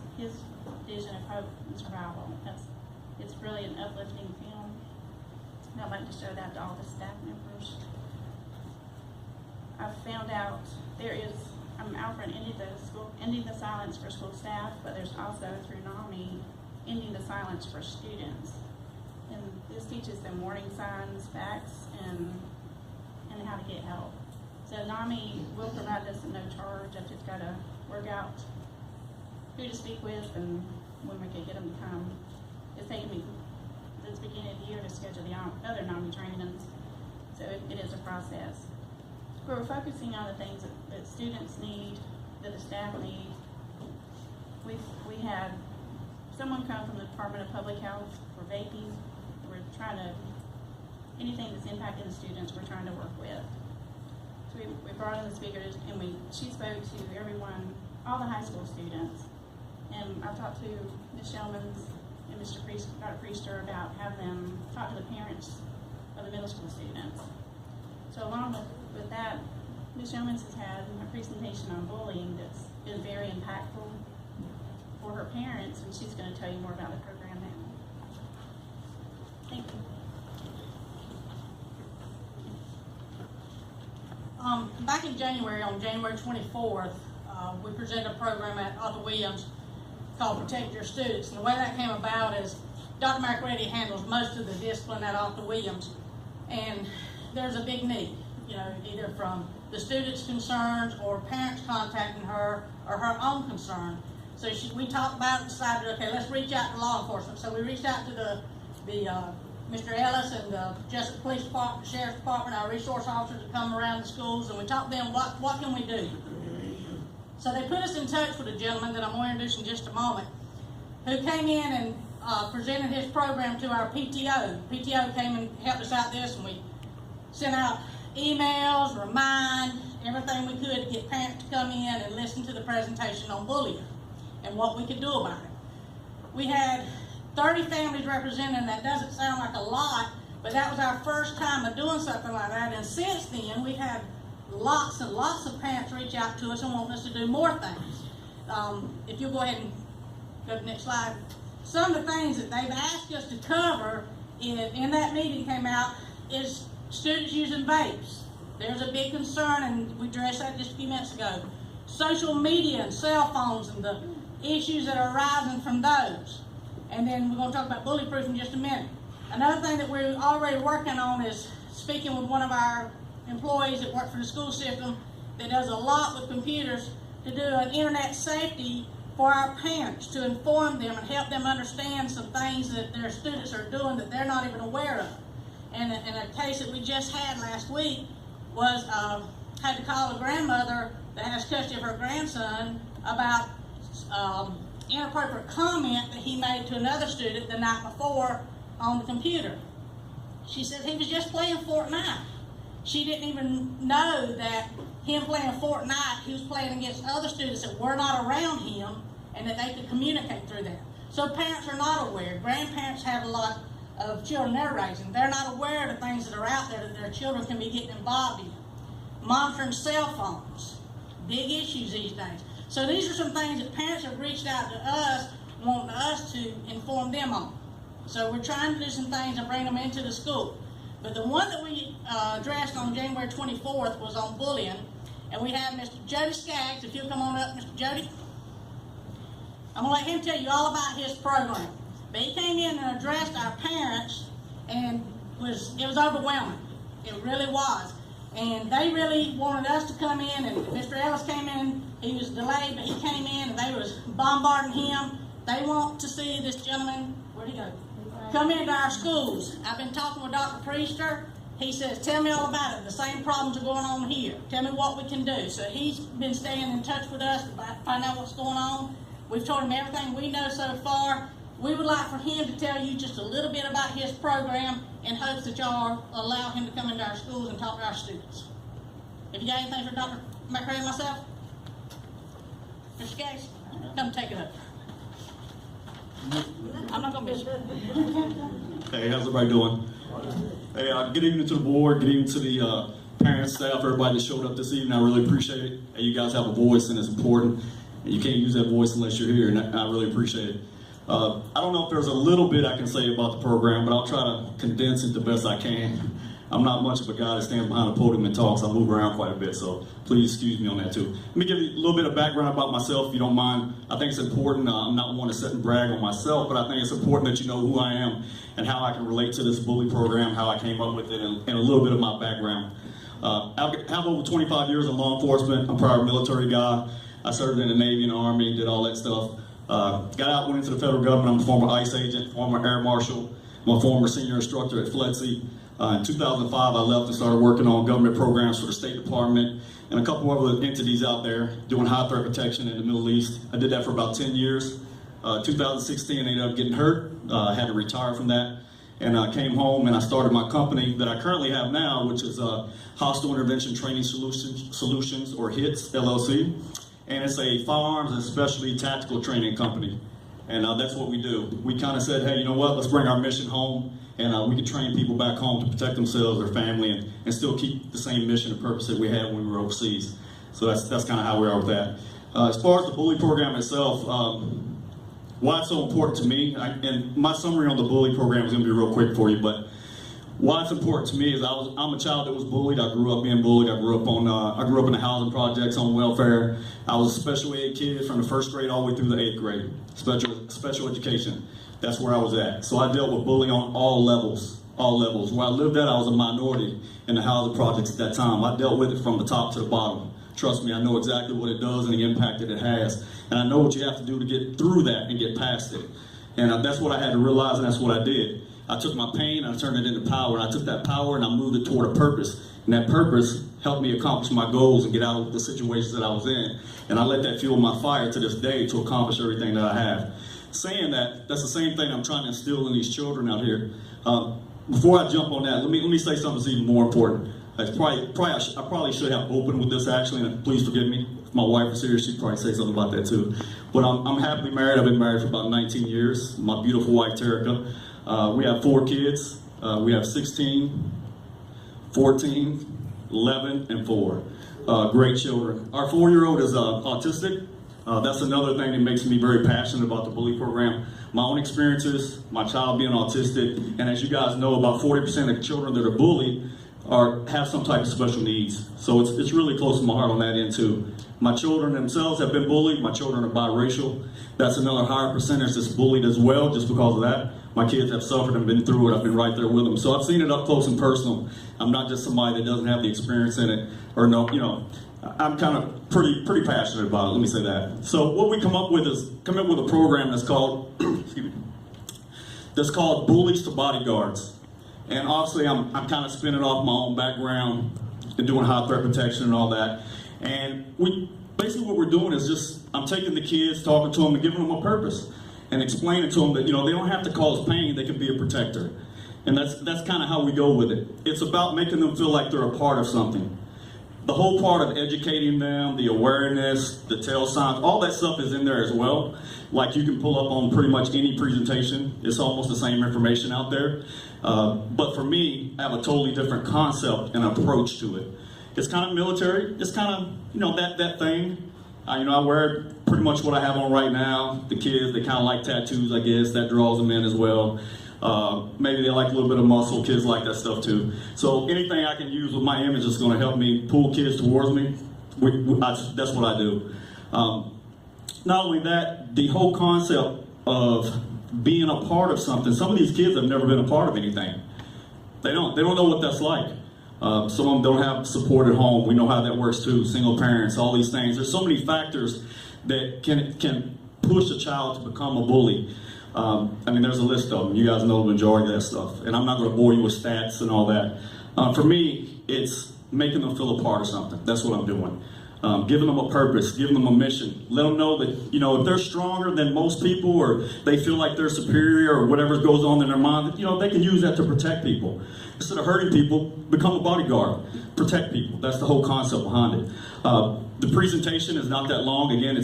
vision of hope and survival. It's really an uplifting film. And I'd like to show that to all the staff members. I found out Alfred ending the silence for school staff, but there's also through NAMI ending the silence for students. And this teaches them warning signs, facts, and how to get help. So NAMI will provide this at no charge. I've just got to work out who to speak with and when we could get them to come. It's taken me since the beginning of the year to schedule the other NAMI trainings, so it is a process. We're focusing on the things that students need, that the staff need. We had someone come from the Department of Public Health for vaping. We're trying to, anything that's impacting the students, we're trying to work with. So we brought in the speakers, and she spoke to everyone, all the high school students. And I've talked to Ms. Shellmans and Dr. Priester about having them talk to the parents of the middle school students. So along with that, Ms. Shellmans has had a presentation on bullying that's been very impactful for her parents, and she's going to tell you more about the program now. Thank you. Back in January, on January 24th, we presented a program at Arthur Williams called Protect Your Students. And the way that came about is Dr. McReady handles most of the discipline at Arthur Williams. And there's a big need, either from the students' concerns or parents contacting her or her own concern. So we talked about it and decided, okay, let's reach out to law enforcement. So we reached out to the Mr. Ellis and the Jessup Police Department, the Sheriff's Department, our resource officers that come around the schools, and we talked to them, what can we do? So they put us in touch with a gentleman that I'm going to introduce in just a moment, who came in and presented his program to our PTO. PTO came and helped us out this, and we sent out emails, remind, everything we could to get parents to come in and listen to the presentation on bullying and what we could do about it. We had 30 families represented, and that doesn't sound like a lot, but that was our first time of doing something like that. And since then, we've had lots and lots of parents reach out to us and want us to do more things. If you'll go ahead and go to the next slide. Some of the things that they've asked us to cover in that meeting came out is students using vapes. There's a big concern, and we addressed that just a few minutes ago. Social media and cell phones and the issues that are arising from those. And then we're going to talk about bully proof in just a minute. Another thing that we're already working on is speaking with one of our employees that work for the school system that does a lot with computers to do an internet safety for our parents, to inform them and help them understand some things that their students are doing that they're not even aware of. And in a case that we just had last week was had to call a grandmother that has custody of her grandson about inappropriate comment that he made to another student the night before on the computer. She said he was just playing Fortnite. She didn't even know that him playing Fortnite, he was playing against other students that were not around him and that they could communicate through that. So parents are not aware. Grandparents have a lot of children they're raising. They're not aware of the things that are out there that their children can be getting involved in. Monitoring cell phones, big issues these days. So these are some things that parents have reached out to us, wanting us to inform them on. So we're trying to do some things and bring them into the school. But the one that we addressed on January 24th was on bullying. And we have Mr. Jody Skaggs. If you'll come on up, Mr. Jody. I'm going to let him tell you all about his program. But he came in and addressed our parents, and it was overwhelming. It really was. And they really wanted us to come in, and Mr. Ellis came in. He was delayed, but he came in, and they was bombarding him. They want to see this gentleman, where'd he go? Come into our schools. I've been talking with Dr. Priester. He says, tell me all about it. The same problems are going on here. Tell me what we can do. So he's been staying in touch with us to find out what's going on. We've told him everything we know so far. We would like for him to tell you just a little bit about his program in hopes that y'all allow him to come into our schools and talk to our students. Have you got anything for Dr. McRae and myself? Mr. Skaggs, come take it up. I'm not going to miss you. Hey, how's everybody doing? Hey, good evening to the board, good evening to the parents, staff, everybody that showed up this evening. I really appreciate it. Hey, you guys have a voice, and it's important. And you can't use that voice unless you're here, and I really appreciate it. I don't know if there's a little bit I can say about the program, but I'll try to condense it the best I can. I'm not much of a guy that stands behind a podium and talks. I move around quite a bit, so please excuse me on that too. Let me give you a little bit of background about myself, if you don't mind. I think it's important. I'm not one to sit and brag on myself, but I think it's important that you know who I am and how I can relate to this bully program, how I came up with it, and a little bit of my background. I have over 25 years in law enforcement. I'm a prior military guy. I served in the Navy and the Army, did all that stuff. Got out, went into the federal government. I'm a former ICE agent, former air marshal. I'm a former senior instructor at FLETC. In 2005, I left and started working on government programs for the State Department and a couple other entities out there doing high threat protection in the Middle East. I did that for about 10 years. 2016, I ended up getting hurt. I had to retire from that. And I came home and I started my company that I currently have now, which is Hostile Intervention Training Solutions, or HITS, LLC. And it's a firearms and specialty tactical training company. And that's what we do. We kind of said, hey, you know what, let's bring our mission home, and we can train people back home to protect themselves, their family, and still keep the same mission and purpose that we had when we were overseas. So that's kind of how we are with that. As far as the bully program itself, why it's so important to me, and my summary on the bully program is going to be real quick for you, but why it's important to me is I'm a child that was bullied. I grew up being bullied. I grew up in the housing projects on welfare. I was a special ed kid from the 1st grade all the way through the 8th grade. Special education. That's where I was at. So I dealt with bullying on all levels. All levels. Where I lived at, I was a minority in the housing projects at that time. I dealt with it from the top to the bottom. Trust me, I know exactly what it does and the impact that it has. And I know what you have to do to get through that and get past it. And that's what I had to realize, and that's what I did. I took my pain and I turned it into power, and I took that power and I moved it toward a purpose. And that purpose helped me accomplish my goals and get out of the situations that I was in. And I let that fuel my fire to this day to accomplish everything that I have. Saying that, that's the same thing I'm trying to instill in these children out here. Before I jump on that, let me say something that's even more important. I probably should have opened with this actually, and please forgive me. If my wife was here, she'd probably say something about that too. But I'm happily married. I've been married for about 19 years. My beautiful wife, Terica. We have 4 kids. We have 16, 14, 11, and 4. Great children. Our 4-year-old is autistic. That's another thing that makes me very passionate about the bully program. My own experiences, my child being autistic, and as you guys know, about 40% of children that are bullied have some type of special needs. So it's really close to my heart on that end too. My children themselves have been bullied. My children are biracial. That's another higher percentage that's bullied as well, just because of that. My kids have suffered and been through it. I've been right there with them. So I've seen it up close and personal. I'm not just somebody that doesn't have the experience in it, or no, you know, I'm kind of pretty passionate about it, let me say that. So what we come up with a program that's called, excuse me, that's called Bullies to Bodyguards. And obviously I'm kind of spinning off my own background and doing high threat protection and all that. And basically what we're doing is just, I'm taking the kids, talking to them and giving them a purpose and explaining to them that, you know, they don't have to cause pain, they can be a protector. And that's kind of how we go with it. It's about making them feel like they're a part of something. The whole part of educating them, the awareness, the tell signs, all that stuff is in there as well. Like you can pull up on pretty much any presentation. It's almost the same information out there. But for me, I have a totally different concept and approach to it. It's kind of military. It's kind of, you know, that thing. You know, I wear pretty much what I have on right now. The kids, they kind of like tattoos, I guess. That draws them in as well. Maybe they like a little bit of muscle. Kids like that stuff too. So anything I can use with my image is going to help me pull kids towards me. That's what I do. Not only that, the whole concept of being a part of something. Some of these kids have never been a part of anything. They don't know what that's like. Some of them don't have support at home. We know how that works too. Single parents, all these things. There's so many factors that can push a child to become a bully. I mean, there's a list of them. You guys know the majority of that stuff. And I'm not going to bore you with stats and all that. For me, it's making them feel a part of something. That's what I'm doing. Giving them a purpose, giving them a mission. Let them know that, you know, if they're stronger than most people, or they feel like they're superior, or whatever goes on in their mind, you know, they can use that to protect people. Instead of hurting people, become a bodyguard. Protect people. That's the whole concept behind it. The presentation is not that long. Again,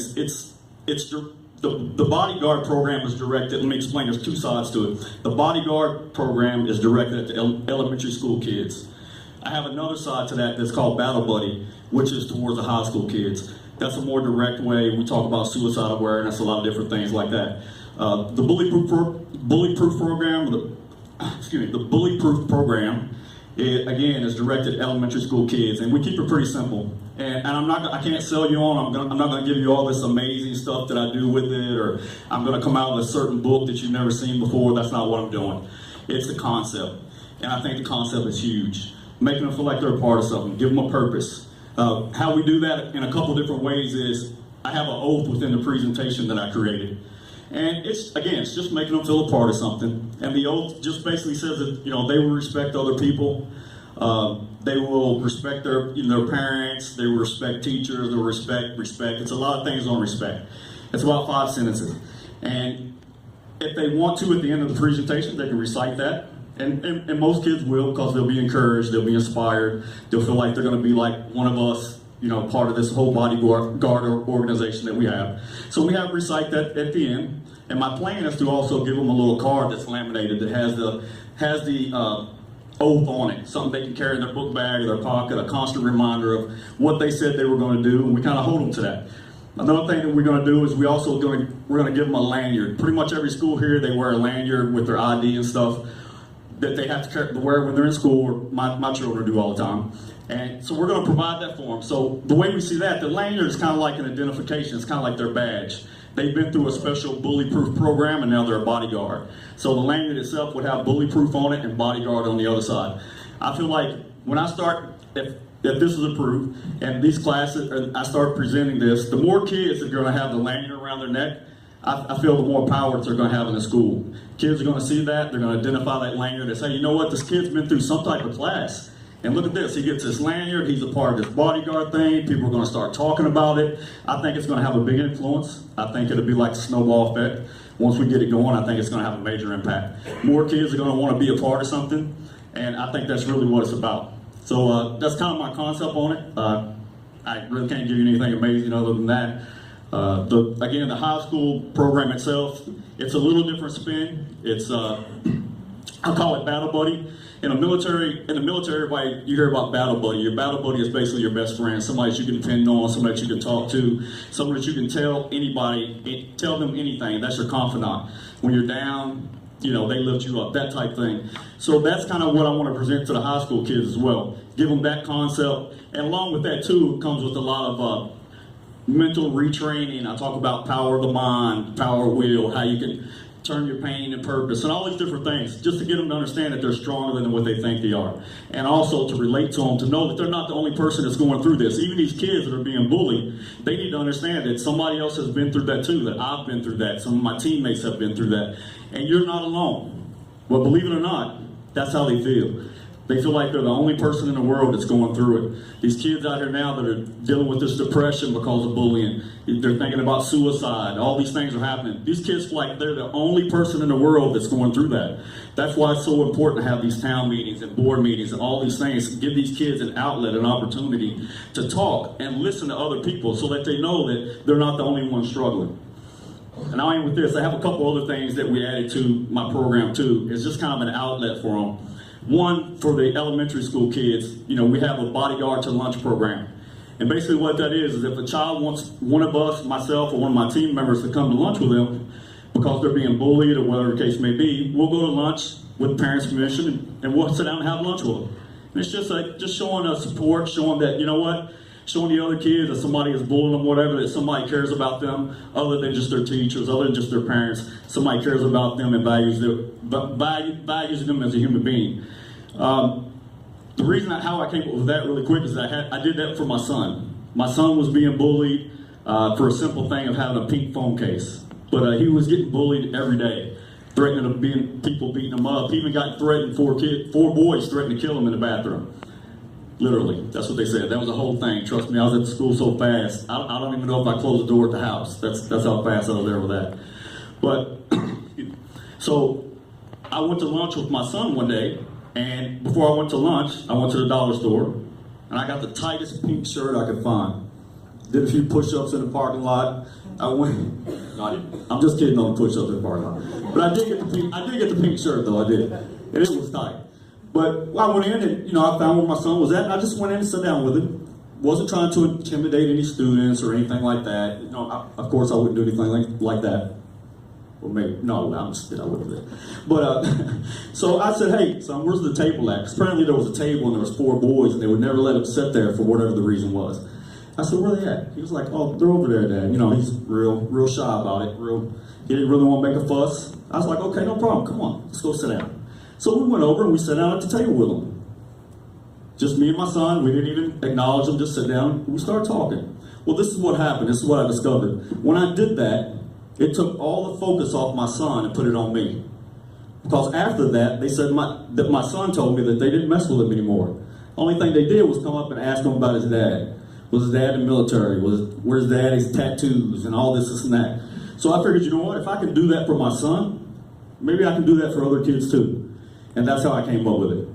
the bodyguard program is directed, let me explain, there's 2 sides to it. The bodyguard program is directed at the elementary school kids. I have another side to that that's called Battle Buddy, which is towards the high school kids. That's a more direct way. We talk about suicide awareness, a lot of different things like that. The bully-proof program, again, is directed at elementary school kids, and we keep it pretty simple. And I can't sell you on. I'm not going to give you all this amazing stuff that I do with it, or I'm going to come out with a certain book that you've never seen before. That's not what I'm doing. It's the concept, and I think the concept is huge. Making them feel like they're a part of something. Give them a purpose. How we do that in a couple different ways is I have an oath within the presentation that I created. And it's just making them feel a part of something. And the oath just basically says that, they will respect other people. They will respect their parents. They will respect teachers. They will respect. It's a lot of things on respect. It's about 5 sentences. And if they want to, at the end of the presentation, they can recite that. And most kids will, because they'll be encouraged, they'll be inspired, they'll feel like they're going to be like one of us, part of this whole bodyguard organization that we have. So we have to recite that at the end. And my plan is to also give them a little card that's laminated that has the oath on it, something they can carry in their book bag or their pocket, a constant reminder of what they said they were going to do, and we kind of hold them to that. Another thing that we're going to do is we're going to give them a lanyard. Pretty much every school here, they wear a lanyard with their ID and stuff that they have to wear when they're in school, or my children do all the time. And so we're going to provide that for them. So the way we see that, the lanyard is kind of like an identification. It's kind of like their badge. They've been through a special bully-proof program, and now they're a bodyguard. So the lanyard itself would have bully-proof on it and bodyguard on the other side. I feel like when I start, if this is approved, and these classes, I start presenting this, the more kids that are going to have the lanyard around their neck, I feel the more power they're going to have in the school. Kids are going to see that. They're going to identify that lanyard and say, you know what, this kid's been through some type of class. And look at this, he gets this lanyard, he's a part of this bodyguard thing, people are going to start talking about it. I think it's going to have a big influence. I think it'll be like a snowball effect. Once we get it going, I think it's going to have a major impact. More kids are going to want to be a part of something, and I think that's really what it's about. So that's kind of my concept on it. I really can't give you anything amazing other than that. Again, the high school program itself, it's a little different spin. It's, I call it Battle Buddy. In the military, everybody, you hear about Battle Buddy. Your Battle Buddy is basically your best friend, somebody that you can depend on, somebody that you can talk to, someone that you can tell them anything. That's your confidant. When you're down, they lift you up, that type thing. So that's kind of what I want to present to the high school kids as well. Give them that concept. And along with that, too, it comes with a lot of mental retraining. I talk about power of the mind, power of will, how you can turn your pain into purpose, and all these different things, just to get them to understand that they're stronger than what they think they are. And also to relate to them, to know that they're not the only person that's going through this. Even these kids that are being bullied, they need to understand that somebody else has been through that too, that I've been through that, some of my teammates have been through that, and you're not alone. But believe it or not, that's how they feel. They feel like they're the only person in the world that's going through it. These kids out here now that are dealing with this depression because of bullying, they're thinking about suicide, all these things are happening. These kids feel like they're the only person in the world that's going through that. That's why it's so important to have these town meetings and board meetings and all these things, give these kids an outlet, an opportunity to talk and listen to other people so that they know that they're not the only ones struggling. And I'll end with this. I have a couple other things that we added to my program too. It's just kind of an outlet for them. One, for the elementary school kids, we have a bodyguard to lunch program. And basically what that is if a child wants one of us, myself, or one of my team members to come to lunch with them because they're being bullied or whatever the case may be, we'll go to lunch with parents' permission and we'll sit down and have lunch with them. And it's just like, just showing us support, showing that, showing the other kids that somebody is bullying them, whatever, that somebody cares about them other than just their teachers, other than just their parents. Somebody cares about them and values them as a human being. The reason how I came up with that really quick is that I did that for my son. My son was being bullied for a simple thing of having a pink phone case. But he was getting bullied every day, threatening of people beating him up. He even got threatened, four boys threatened to kill him in the bathroom. Literally, that's what they said. That was the whole thing. Trust me, I was at the school so fast. I don't even know if I closed the door at the house. That's how fast I was there with that. But, so, I went to lunch with my son one day, and before I went to lunch, I went to the dollar store, and I got the tightest pink shirt I could find. Did a few push-ups in the parking lot. I'm just kidding on the push-ups in the parking lot. But I did get the pink shirt though, I did. And it was tight. But I went in and, I found where my son was at, and I just went in and sat down with him. Wasn't trying to intimidate any students or anything like that. Of course I wouldn't do anything like that. Or maybe, no, I wouldn't do that. But, so I said, hey, son, where's the table at? Because apparently there was a table and there was 4 boys, and they would never let him sit there for whatever the reason was. I said, where are they at? He was like, oh, they're over there, Dad. He's real shy about it. He didn't really want to make a fuss. I was like, okay, no problem. Come on, let's go sit down. So we went over and we sat down at the table with them. Just me and my son. We didn't even acknowledge them. Just sit down. We started talking. Well, this is what happened. This is what I discovered. When I did that, It took all the focus off my son and put it on me. Because after that, they said that my son told me that they didn't mess with him anymore. Only thing they did was come up and ask him about his dad. Was his dad in the military? Where's daddy's tattoos and all this and that? So I figured, you know what, if I can do that for my son, maybe I can do that for other kids too. And that's how I came up with it.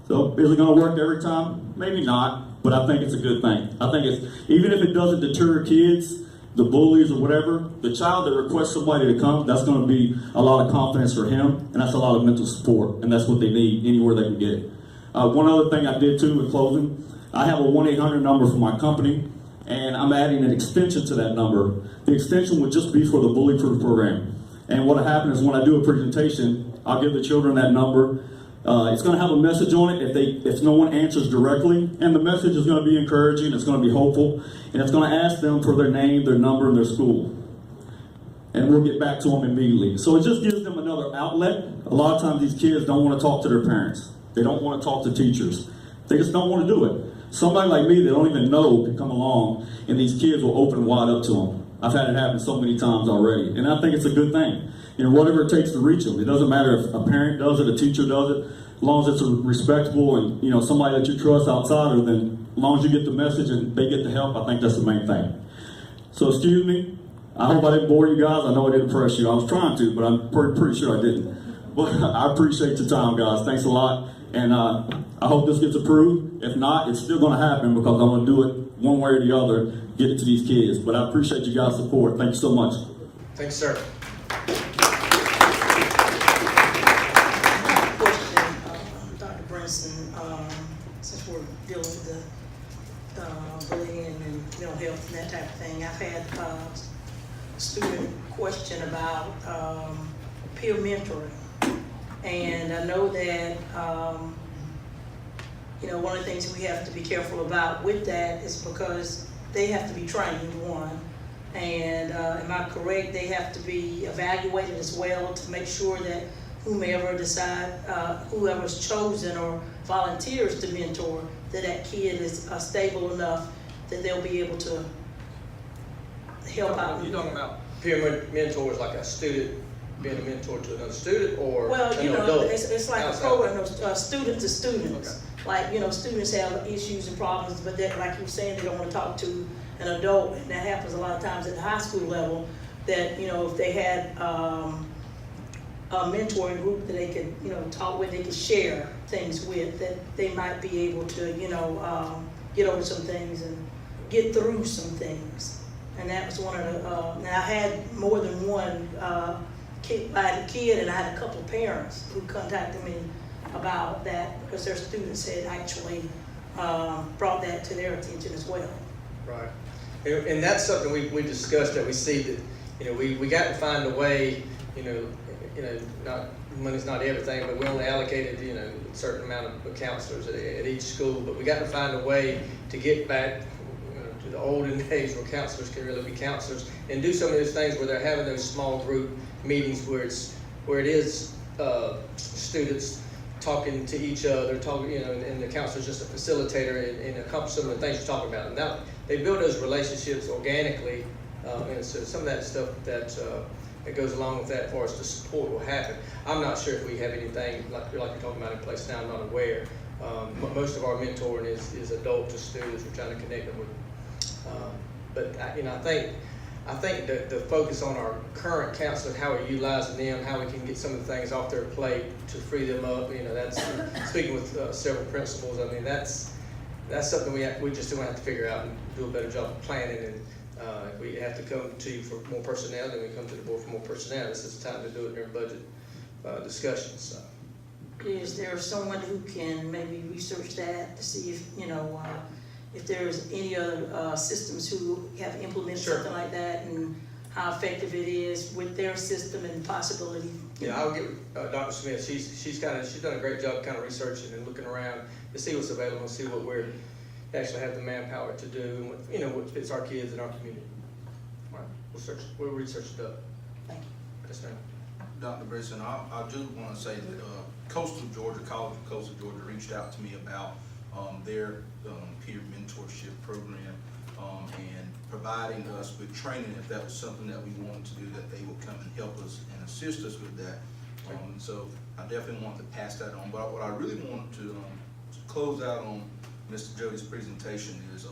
So is it gonna work every time? Maybe not, but I think it's a good thing. I think it's, even if it doesn't deter kids, the bullies or whatever, the child that requests somebody to come, that's gonna be a lot of confidence for him, and that's a lot of mental support, and that's what they need anywhere they can get it. One other thing I did too in closing, I have a 1-800 number for my company, and I'm adding an extension to that number. The extension would just be for the Bully Proof program. And what happens is when I do a presentation, I'll give the children that number. It's going to have a message on it if no one answers directly, and the message is going to be encouraging, it's going to be hopeful, and it's going to ask them for their name, their number, and their school. And we'll get back to them immediately. So it just gives them another outlet. A lot of times these kids don't want to talk to their parents. They don't want to talk to teachers. They just don't want to do it. Somebody like me that don't even know can come along, and these kids will open wide up to them. I've had it happen so many times already, and I think it's a good thing. You know, whatever it takes to reach them. It doesn't matter if a parent does it, a teacher does it, as long as it's respectable and, you know, somebody that you trust outside, or then as long as you get the message and they get the help, I think that's the main thing. So excuse me, I hope I didn't bore you guys. I know I didn't press you. I was trying to, but I'm pretty sure I didn't. But I appreciate your time, guys. Thanks a lot. And I hope this gets approved. If not, it's still going to happen because I'm going to do it one way or the other, get it to these kids. But I appreciate you guys' support. Thank you so much. Thanks, sir. Question, Dr. Brinson, since we're dealing with the bullying and mental health and that type of thing, I've had a student question about peer mentoring. And I know that, you know, one of the things we have to be careful about with that is because they have to be trained, one. And am I correct, they have to be evaluated as well to make sure that whoever's chosen or volunteers to mentor, that kid is stable enough that they'll be able to help out. You're talking about peer mentors, like a student being a mentor to another student, or well, you know, adult? it's like a program of student to students. Okay. Like, you know, students have issues and problems, but that, like you were saying, they don't want to talk to an adult, and that happens a lot of times at the high school level. That, you know, if they had a mentoring group that they could, you know, talk with, they could share things with, that they might be able to, you know, get over some things and get through some things. And that was one of the. Now I had more than one. I had a kid and I had a couple of parents who contacted me about that because their students had actually brought that to their attention as well. Right. And that's something we discussed, that we see that, you know, we got to find a way, you know, not, money's not everything, but we only allocated, you know, a certain amount of counselors at each school, but we got to find a way to get back, you know, to the olden days where counselors can really be counselors and do some of those things where they're having those small group meetings where it is students talking to each other, you know, and the counselor's just a facilitator and accomplish some of the things you're talking about. And now they build those relationships organically, and so some of that stuff that goes along with that, for us to support, will happen. I'm not sure if we have anything like you're talking about in place now. I'm not aware. Most of our mentoring is adult to students. We're trying to connect them with. But you know, I think the focus on our current counselors, how we're utilizing them, how we can get some of the things off their plate to free them up. You know, that's speaking with several principals. I mean, that's something we just don't have to figure out and do a better job of planning. And if we have to come to you for more personnel, then we come to the board for more personnel. This is the time to do it during budget discussions. So. Is there someone who can maybe research that to see if, you know, if there's any other systems who have implemented something like that, and how effective it is with their system and possibility? Yeah, I'll get Dr. Smith. She's done a great job kind of researching and looking around to see what's available and see what we're actually have the manpower to do, and what, you know, what fits our kids and our community. All right, we'll research it up. Thank you. Yes, ma'am. Dr. Brinson, I do want to say that Coastal Georgia, College of Coastal Georgia reached out to me about their peer mentorship program. and providing us with training if that was something that we wanted to do, that they would come and help us and assist us with that. So I definitely want to pass that on. But what I really wanted to close out on Mr. Jody's presentation is,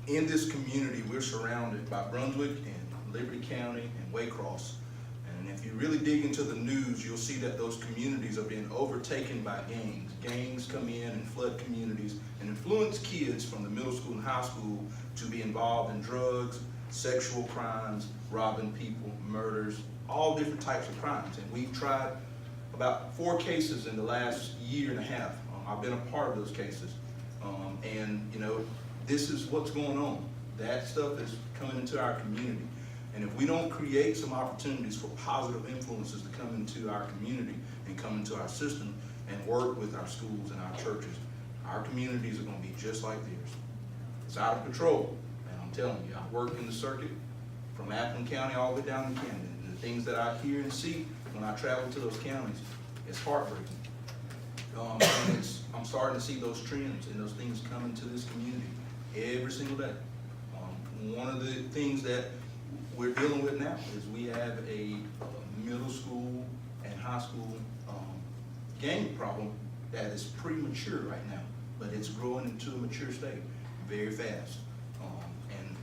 in this community, we're surrounded by Brunswick and Liberty County and Waycross. And if you really dig into the news, you'll see that those communities are being overtaken by gangs. Gangs come in and flood communities and influence kids from the middle school and high school to be involved in drugs, sexual crimes, robbing people, murders, all different types of crimes. And we've tried about 4 cases in the last year and a half. I've been a part of those cases. And you know, this is what's going on. That stuff is coming into our community. And if we don't create some opportunities for positive influences to come into our community and come into our system and work with our schools and our churches, our communities are going to be just like theirs. It's out of control. And I'm telling you, I work in the circuit from Appleton County all the way down to Camden. And the things that I hear and see when I travel to those counties, it's heartbreaking. And I'm starting to see those trends and those things come into this community every single day. One of the things that we're dealing with now is we have a middle school and high school gang problem that is premature right now, but it's growing into a mature state very fast. And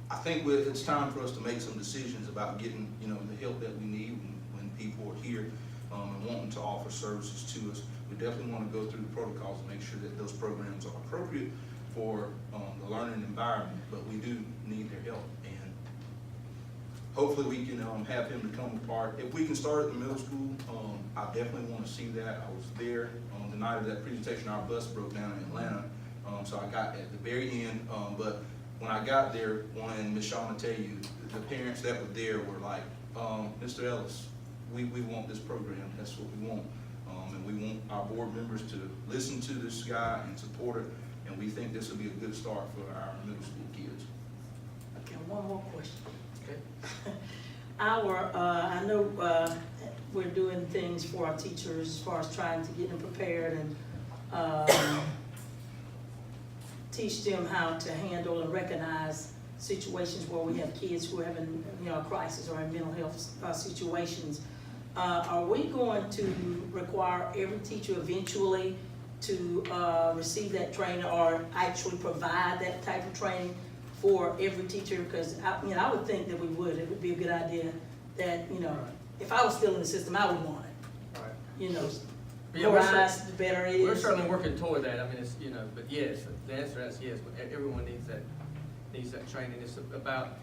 I think it's time for us to make some decisions about getting, you know, the help that we need when people are here and wanting to offer services to us. We definitely want to go through the protocols and make sure that those programs are appropriate for the learning environment, but we do need their help. And hopefully we can have him to come apart. If we can start at the middle school, I definitely want to see that. I was there on the night of that presentation. Our bus broke down in Atlanta, so I got at the very end. But when I got there, when Ms. Shaw will tell you, the parents that were there were like, Mr. Ellis, we want this program. That's what we want. And we want our board members to listen to this guy and support it. And we think this will be a good start for our middle school kids. Okay, one more question. Okay. I know we're doing things for our teachers as far as trying to get them prepared and teach them how to handle and recognize situations where we have kids who are having, you know, a crisis or in mental health situations. Are we going to require every teacher eventually to receive that training, or actually provide that type of training for every teacher? Because I would think that we would. It would be a good idea that, you know, if I was still in the system, I would want it. Right. You know, Yeah, more eyes, the better it is. We're certainly working toward that. I mean, it's, you know, but yes, the answer is yes. Everyone needs that training. It's about,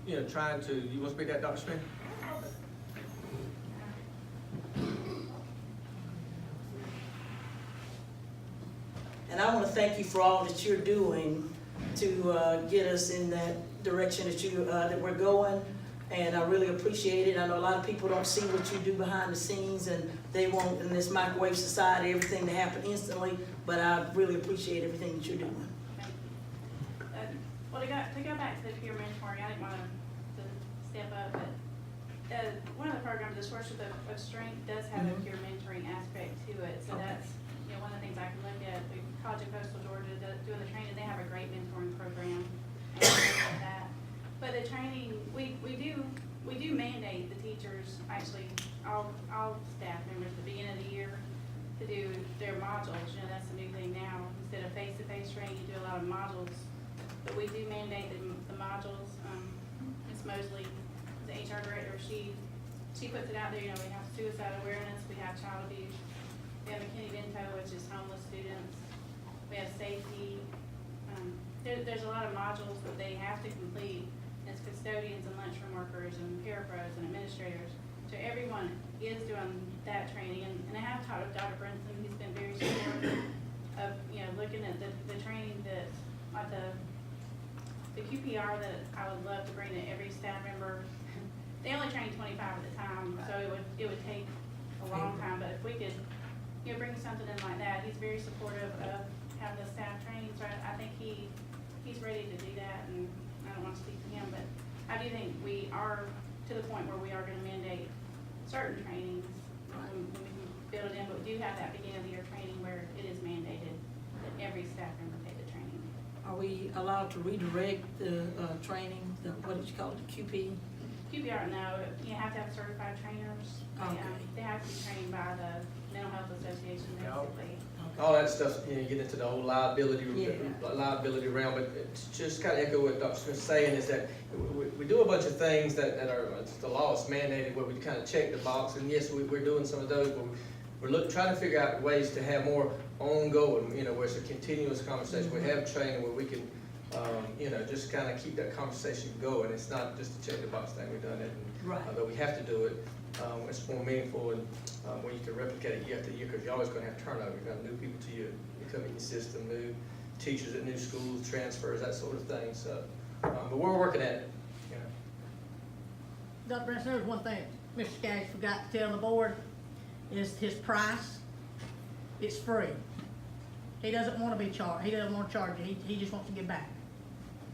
you know, trying to. You want to speak to that, Dr. Smith? And I want to thank you for all that you're doing to get us in that direction that we're going. And I really appreciate it. I know a lot of people don't see what you do behind the scenes, and they want, in this microwave society, everything to happen instantly. But I really appreciate everything that you're doing. Well, to go back to the peer mentoring, I didn't want to step up, but one of the programs, the Source of Strength, does have a peer mentoring aspect to it. So that's, you know, one of the things I can look at. College of Coastal Georgia doing the training, they have a great mentoring program and things like that. But the training, we do mandate the teachers, actually all staff members at the beginning of the year, to do their modules. You know, that's the new thing now. Instead of face-to-face training, you do a lot of modules. But we do mandate the modules. Ms. Mosley, the HR director, she puts it out there. You know, we have suicide awareness, we have child abuse, we have McKinney-Vento, which is homeless students, we have safety. There's a lot of modules that they have to complete as custodians and lunchroom workers and parapros and administrators. So everyone is doing that training, and I have talked with Dr. Brinson. He's been very supportive of, you know, looking at the training that, like the QPR that I would love to bring to every staff member. They only train 25 at a time, so it would take a long time. But if we could, you know, bring something in like that, he's very supportive of having the staff training. So I think he's ready to do that, and I don't want to speak for him, but I do think we are to the point where we are going to mandate certain trainings when we can build it in. But we do have that beginning of the year training where it is mandated that every staff member take the training. Are we allowed to redirect the, training, what did you call it, the QP? QBR, no, you have to have certified trainers. Okay. They have to be trained by the Mental Health Association, basically. All that stuff, you know, you get into the whole liability realm, but it's just kind of echo what Dr. Smith's saying is that we do a bunch of things that are, the law is mandated where we kind of check the box, and yes, we're doing some of those, but we're trying to figure out ways to have more ongoing, you know, where it's a continuous conversation. We have training where we can, you know, just kind of keep that conversation going. It's not just a check the box thing, we've done it, Right. but we have to do it. It's more meaningful, and when you can replicate it year after year, because you're always going to have turnover. You're going to have new people to you come in your system, new teachers at new schools, transfers, that sort of thing. So, but we're working at it. You know. Dr. Branson, there's one thing Mr. Skaggs forgot to tell the board, is his price. It's free. He doesn't want to be charged. He doesn't want to charge you. He just wants to give back.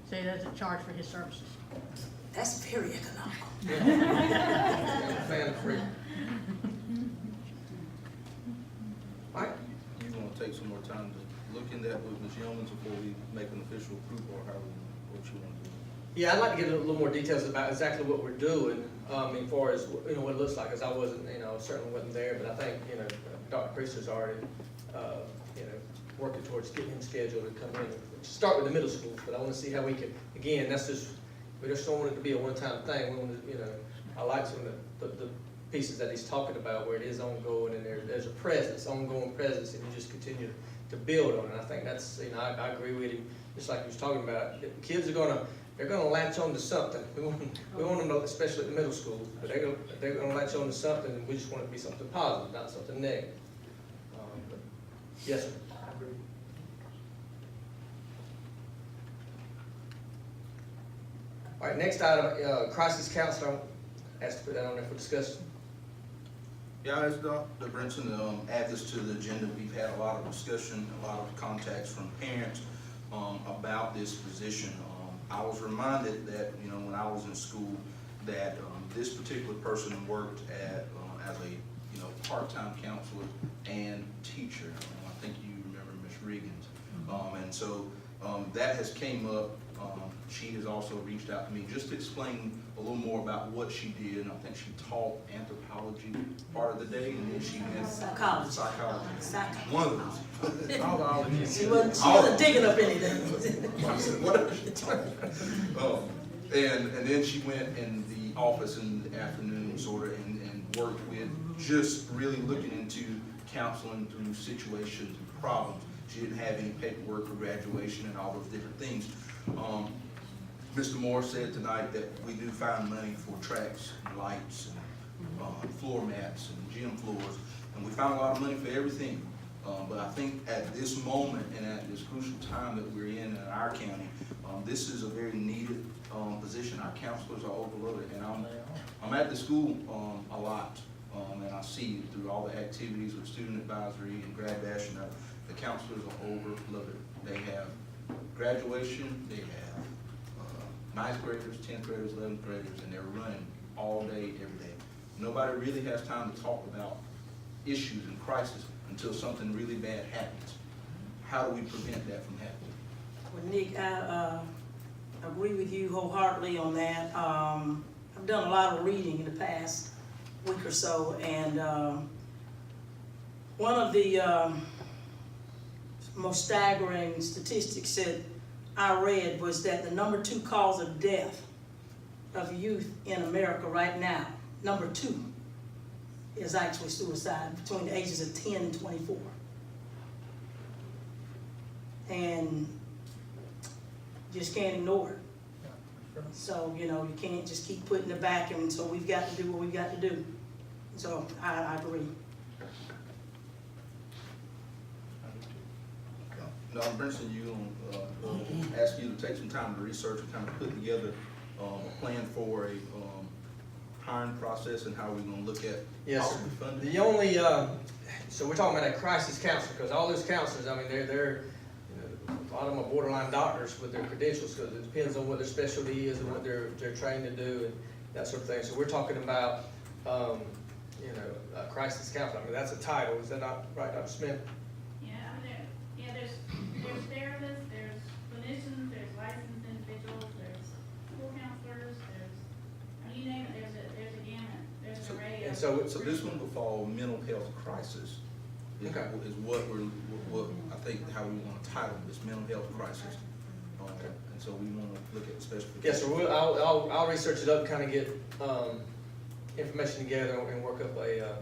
So he doesn't charge for his services. That's very economical. I'm a fan of free. Mike? You want to take some more time to look into that with Ms. Yeomans before we make an official approval, or what you want to do? Yeah, I'd like to get a little more details about exactly what we're doing, as far as, you know, what it looks like, because I wasn't, you know, certainly wasn't there, but I think, you know, Dr. Priest's already, you know, working towards getting him scheduled to come in. Start with the middle schools, but I want to see how we can, again, we just don't want it to be a one-time thing. We want to, you know, I like some of the pieces that he's talking about where it is ongoing and there's a presence, ongoing presence, and you just continue to build on it. I think that's, you know, I agree with him, just like he was talking about. The kids they're gonna latch on to something. We want them to, especially at the middle school, but they're gonna latch on to something, and we just want it to be something positive, not something negative. But yes, sir. I agree. All right, next item, crisis counselor. Asked to put that on there for discussion. Yeah, as Dr. Brinson add this to the agenda, we've had a lot of discussion, a lot of contacts from parents about this position. I was reminded that, you know, when I was in school, that this particular person worked at as a, you know, part-time counselor and teacher. I think you remember Ms. Riggins. And so that has came up. She has also reached out to me just to explain a little more about what she did. And I think she taught anthropology part of the day, and then she went psychology. One of those. Biology. She wasn't digging up anything. And then she went in the office in the afternoon, sort of, and worked with just really looking into counseling through situations and problems. She didn't have any paperwork for graduation and all those different things. Mr. Moore said tonight that we do find money for tracks and lights and floor mats and gym floors, and we found a lot of money for everything. But I think at this moment and at this crucial time that we're in our county, this is a very needed position. Our counselors are overloaded, and I'm at the school a lot, and I see it through all the activities with student advisory and grad bash, and the counselors are overloaded. They have graduation, they have 9th graders, 10th graders, 11th graders, and they're running all day, every day. Nobody really has time to talk about issues and crises until something really bad happens. How do we prevent that from happening? Well, Nick, I agree with you wholeheartedly on that. I've done a lot of reading in the past week or so, and one of the most staggering statistics that I read was that the number 2 cause of death of youth in America right now, number 2, is actually suicide between the ages of 10 and 24. And just can't ignore it. So, you know, you can't just keep putting it back, and so we've got to do what we've got to do. So I agree. Dr. Brinson, ask you to take some time to research and kind of put together a plan for a hiring process and how we're going to look at possibly funding. The only, so we're talking about a crisis counselor, because all those counselors, I mean, they're you know, a lot of them are borderline doctors with their credentials, because it depends on what their specialty is and what they're trained to do and that sort of thing. So we're talking about, you know, a crisis counselor. I mean, that's a title. Is that not right, Dr. Smith? Yeah, there's therapists, there's clinicians And so, So this one will fall mental health crisis. Okay. Is what I think how we want to title this, mental health crisis. And so we want to look at specifications. yes, sir, I'll research it up, kind of get, information together and work up a,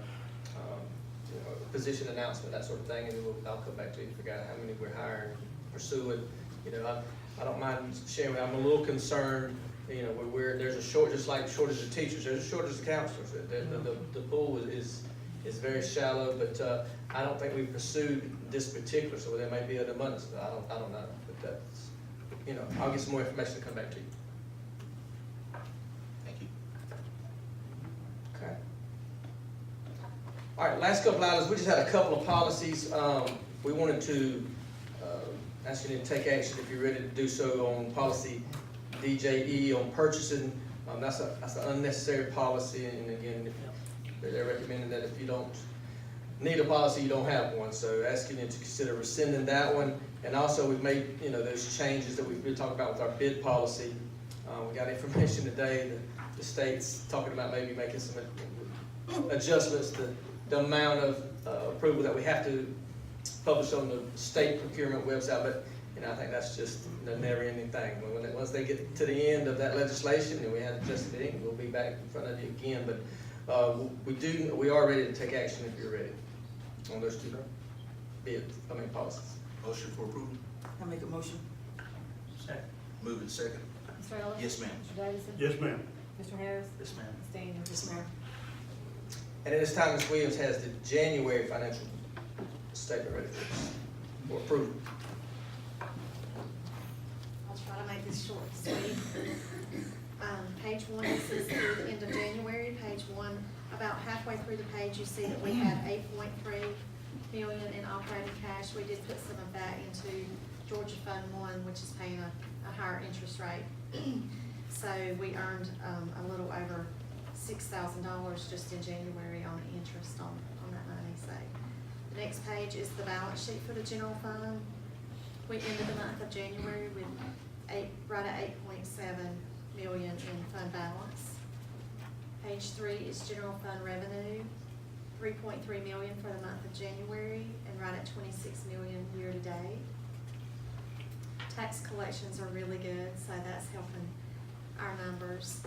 position announcement, that sort of thing, and then I'll come back to you, figure out how many we're hiring, pursuing. You know, I don't mind sharing, I'm a little concerned, you know, there's a just like shortage of teachers, there's a shortage of counselors. The pool is very shallow, but, I don't think we've pursued this particular, so there may be an abundance, I don't know, but that's, you know, I'll get some more information to come back to you. Thank you. Okay. All right, last couple items, we just had a couple of policies. We wanted to ask you to take action if you're ready to do so on policy DJE on purchasing. That's an unnecessary policy, and again, they're recommending that if you don't need a policy, you don't have one. So asking you to consider rescinding that one. And also, we've made, you know, those changes that we've been talking about with our bid policy. We got information today that the state's talking about maybe making some adjustments to the amount of approval that we have to publish on the state procurement website, but, you know, I think that's just a never-ending thing. Once they get to the end of that legislation and we have adjusted it, we'll be back in front of you again, but we are ready to take action if you're ready on those two policies. Motion for approval? I make a motion. Second. Moving second. Mr. Ellis? Yes, ma'am. Mr. Davidson? Yes, ma'am. Mr. Harris? Yes, ma'am. Ms. Daniels? Yes, ma'am. And at this time, Ms. Williams has the January financial statement ready for approval. I'll try to make this short and sweet. Page one, this is through the end of January. Page one, about halfway through the page, you see that we had 8.3 million in operating cash. We did put some of that into Georgia Fund One, which is paying a higher interest rate. So we earned a little over $6,000 just in January on interest on that money. So the next page is the balance sheet for the general fund. We ended the month of January with right at 8.7 million in fund balance. Page three is general fund revenue, 3.3 million for the month of January, and right at 26 million year to date. Tax collections are really good, so that's helping our numbers.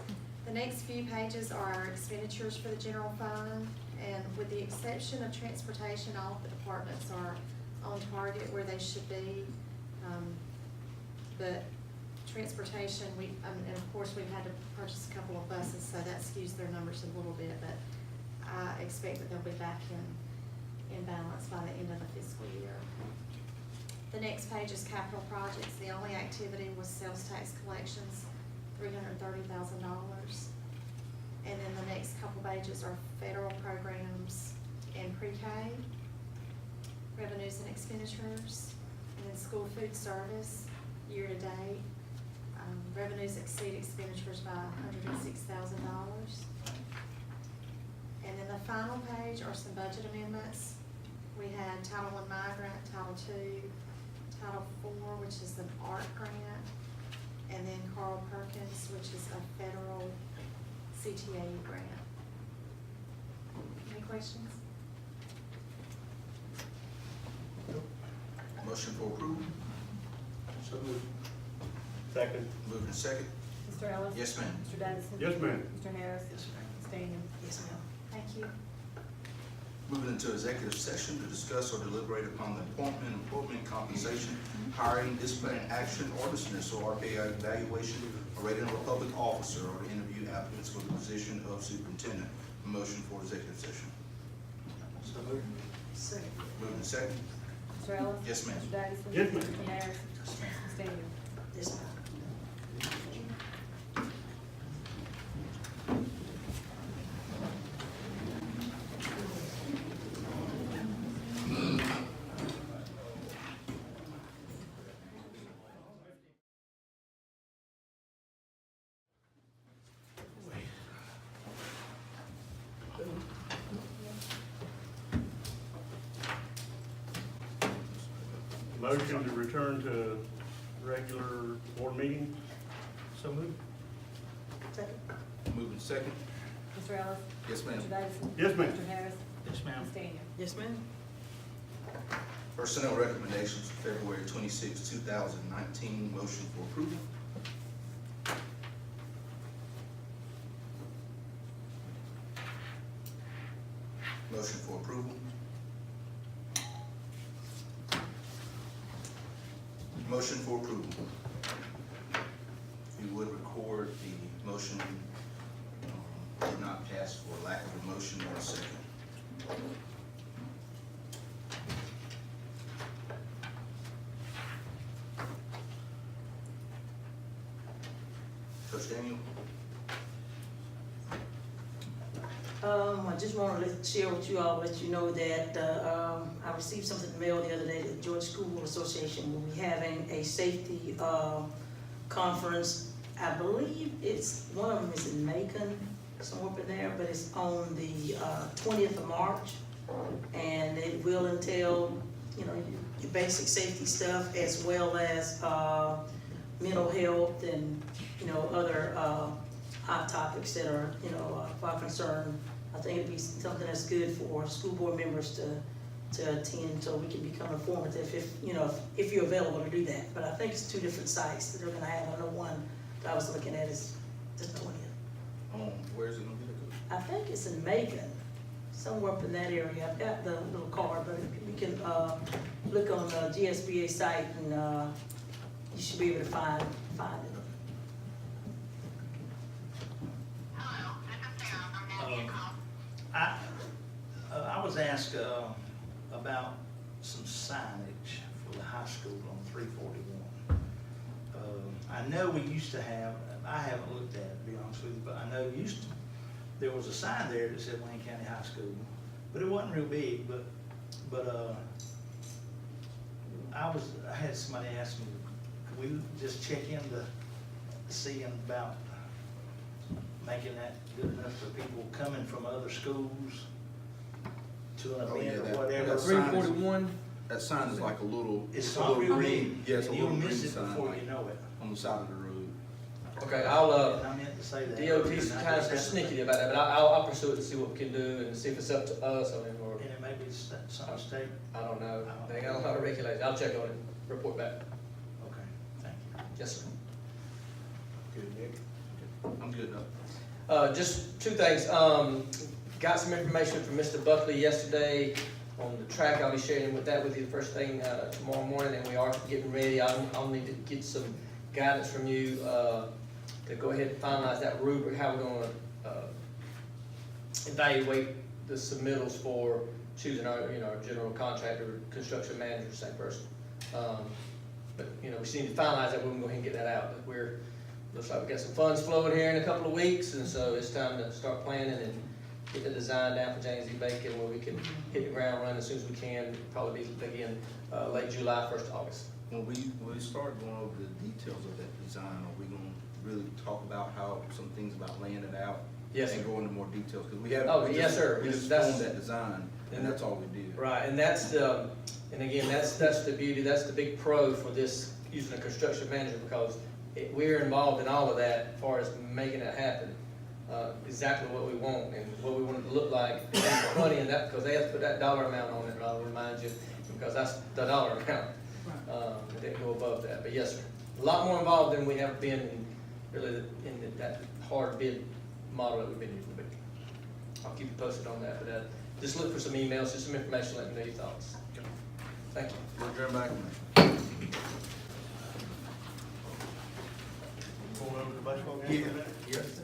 The next few pages are our expenditures for the general fund, and with the exception of transportation, all of the departments are on target where they should be. But transportation, and of course, we've had to purchase a couple of buses, so that skews their numbers a little bit, but I expect that they'll be back in balance by the end of the fiscal year. The next page is capital projects. The only activity was sales tax collections, $330,000. And then the next couple pages are federal programs and pre-K, revenues and expenditures, and then school food service, year to date. Revenues exceed expenditures by $106,000. And then the final page are some budget amendments. We had Title I migrant, Title II, Title IV, which is the ART grant, and then Carl Perkins, which is a federal CTAE grant. Any questions? Motion for approval? So moved. Second. Moving second. Mr. Ellis? Yes, ma'am. Mr. Davidson? Yes, ma'am. Mr. Harris? Yes, ma'am. Ms. Daniels? Yes, ma'am. Thank you. Moving into executive session to discuss or deliberate upon the appointment, employment, compensation, hiring, disciplinary action, or dismissal, RPA evaluation, or rating of a public officer, or to interview applicants for the position of superintendent. Motion for executive session. So moved. Second. Moving second. Mr. Ellis? Yes, ma'am. Mr. Davidson? Yes, ma'am. Mr. Harris? Ms. Daniels? Yes, ma'am. Motion to return to regular board meeting. So moved. Second. Moving second. Mr. Ellis? Yes, ma'am. Mr. Davidson? Yes, ma'am. Mr. Harris? Yes, ma'am. Ms. Daniel? Yes, ma'am. Personnel recommendations for February 26, 2019. Motion for approval. Motion for approval. Motion for approval. If you would record the motion did not pass for lack of a motion or a second. Coach Daniel? I just want to share with you all, let you know that, I received something in the mail the other day, the Georgia School Board Association will be having a safety, conference. I believe one of them is in Macon, somewhere up in there, but it's on the, 20th of March. And it will entail, you know, your basic safety stuff as well as, mental health and, you know, other, hot topics that are, you know, of our concern. I think it'd be something that's good for school board members to attend, so we can become informative if, you know, if you're available to do that. But I think it's 2 different sites that they're gonna have. I know one that I was looking at is the 20th. Oh, where's it gonna be? I think it's in Macon, somewhere up in that area. I've got the little card, but we can, look on the GSBA site and, you should be able to find it. I was asked about some signage for the high school on 341. I know we used to have, I haven't looked at it, to be honest with you, but I know there was a sign there that said Wayne County High School, but it wasn't real big, but I had somebody ask me, could we just check into seeing about making that good enough for people coming from other schools to an Oh, yeah, event that- or whatever? that sign is- 341? That sign is like a little, It's a not little real green, big, yeah, it's a and little you'll green miss it sign before like you know it. on the side of the road. Okay, And I'll, I meant to say that. DOT's and I kind of just persnickety haven't- about that, but I'll pursue it and see what we can do and see if it's up to us or, And it may be some state, I don't know. They got a lot of regulations. I'll check on it, report back. okay, thank you. Yes, sir. Good, Nick? I'm good now. Just 2 things. Got some information from Mr. Buckley yesterday on the track. I'll be sharing with you the first thing tomorrow morning, and we are getting ready. I'll need to get some guidance from you to go ahead and finalize that rubric, how we're gonna evaluate the submittals for choosing our, you know, our general contractor, construction manager, same person. But, you know, we just need to finalize that, we're gonna go ahead and get that out. But looks like we got some funds flowing here in a couple of weeks, and so it's time to start planning and get the design down for James E. Bacon where we can hit the ground running as soon as we can, probably begin late July, 1st of August. When we start going over the details of that design, are we gonna really talk about how, some things about laying it out? Yes, And sir. go into more details, because we have. Oh, we yes, just- sir. We just That's- formed that design, and that's all we did. Right, and that's the, and again, that's the beauty, that's the big pro for this, using a construction manager, because we're involved in all of that as far as making it happen. Exactly what we want and what we want it to look like, and money in that, because they have to put that dollar amount on it, and I'll remind you, because that's the dollar amount. It didn't go above that, but yes, sir. A lot more involved than we have been in, really, in that hard bid model that we've been using. But I'll keep you posted on that, but just look for some emails, just some information, let me know your thoughts. Thank you. We'll adjourn back. Pull over the baseball game? Yeah, yes.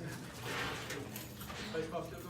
Baseball still going?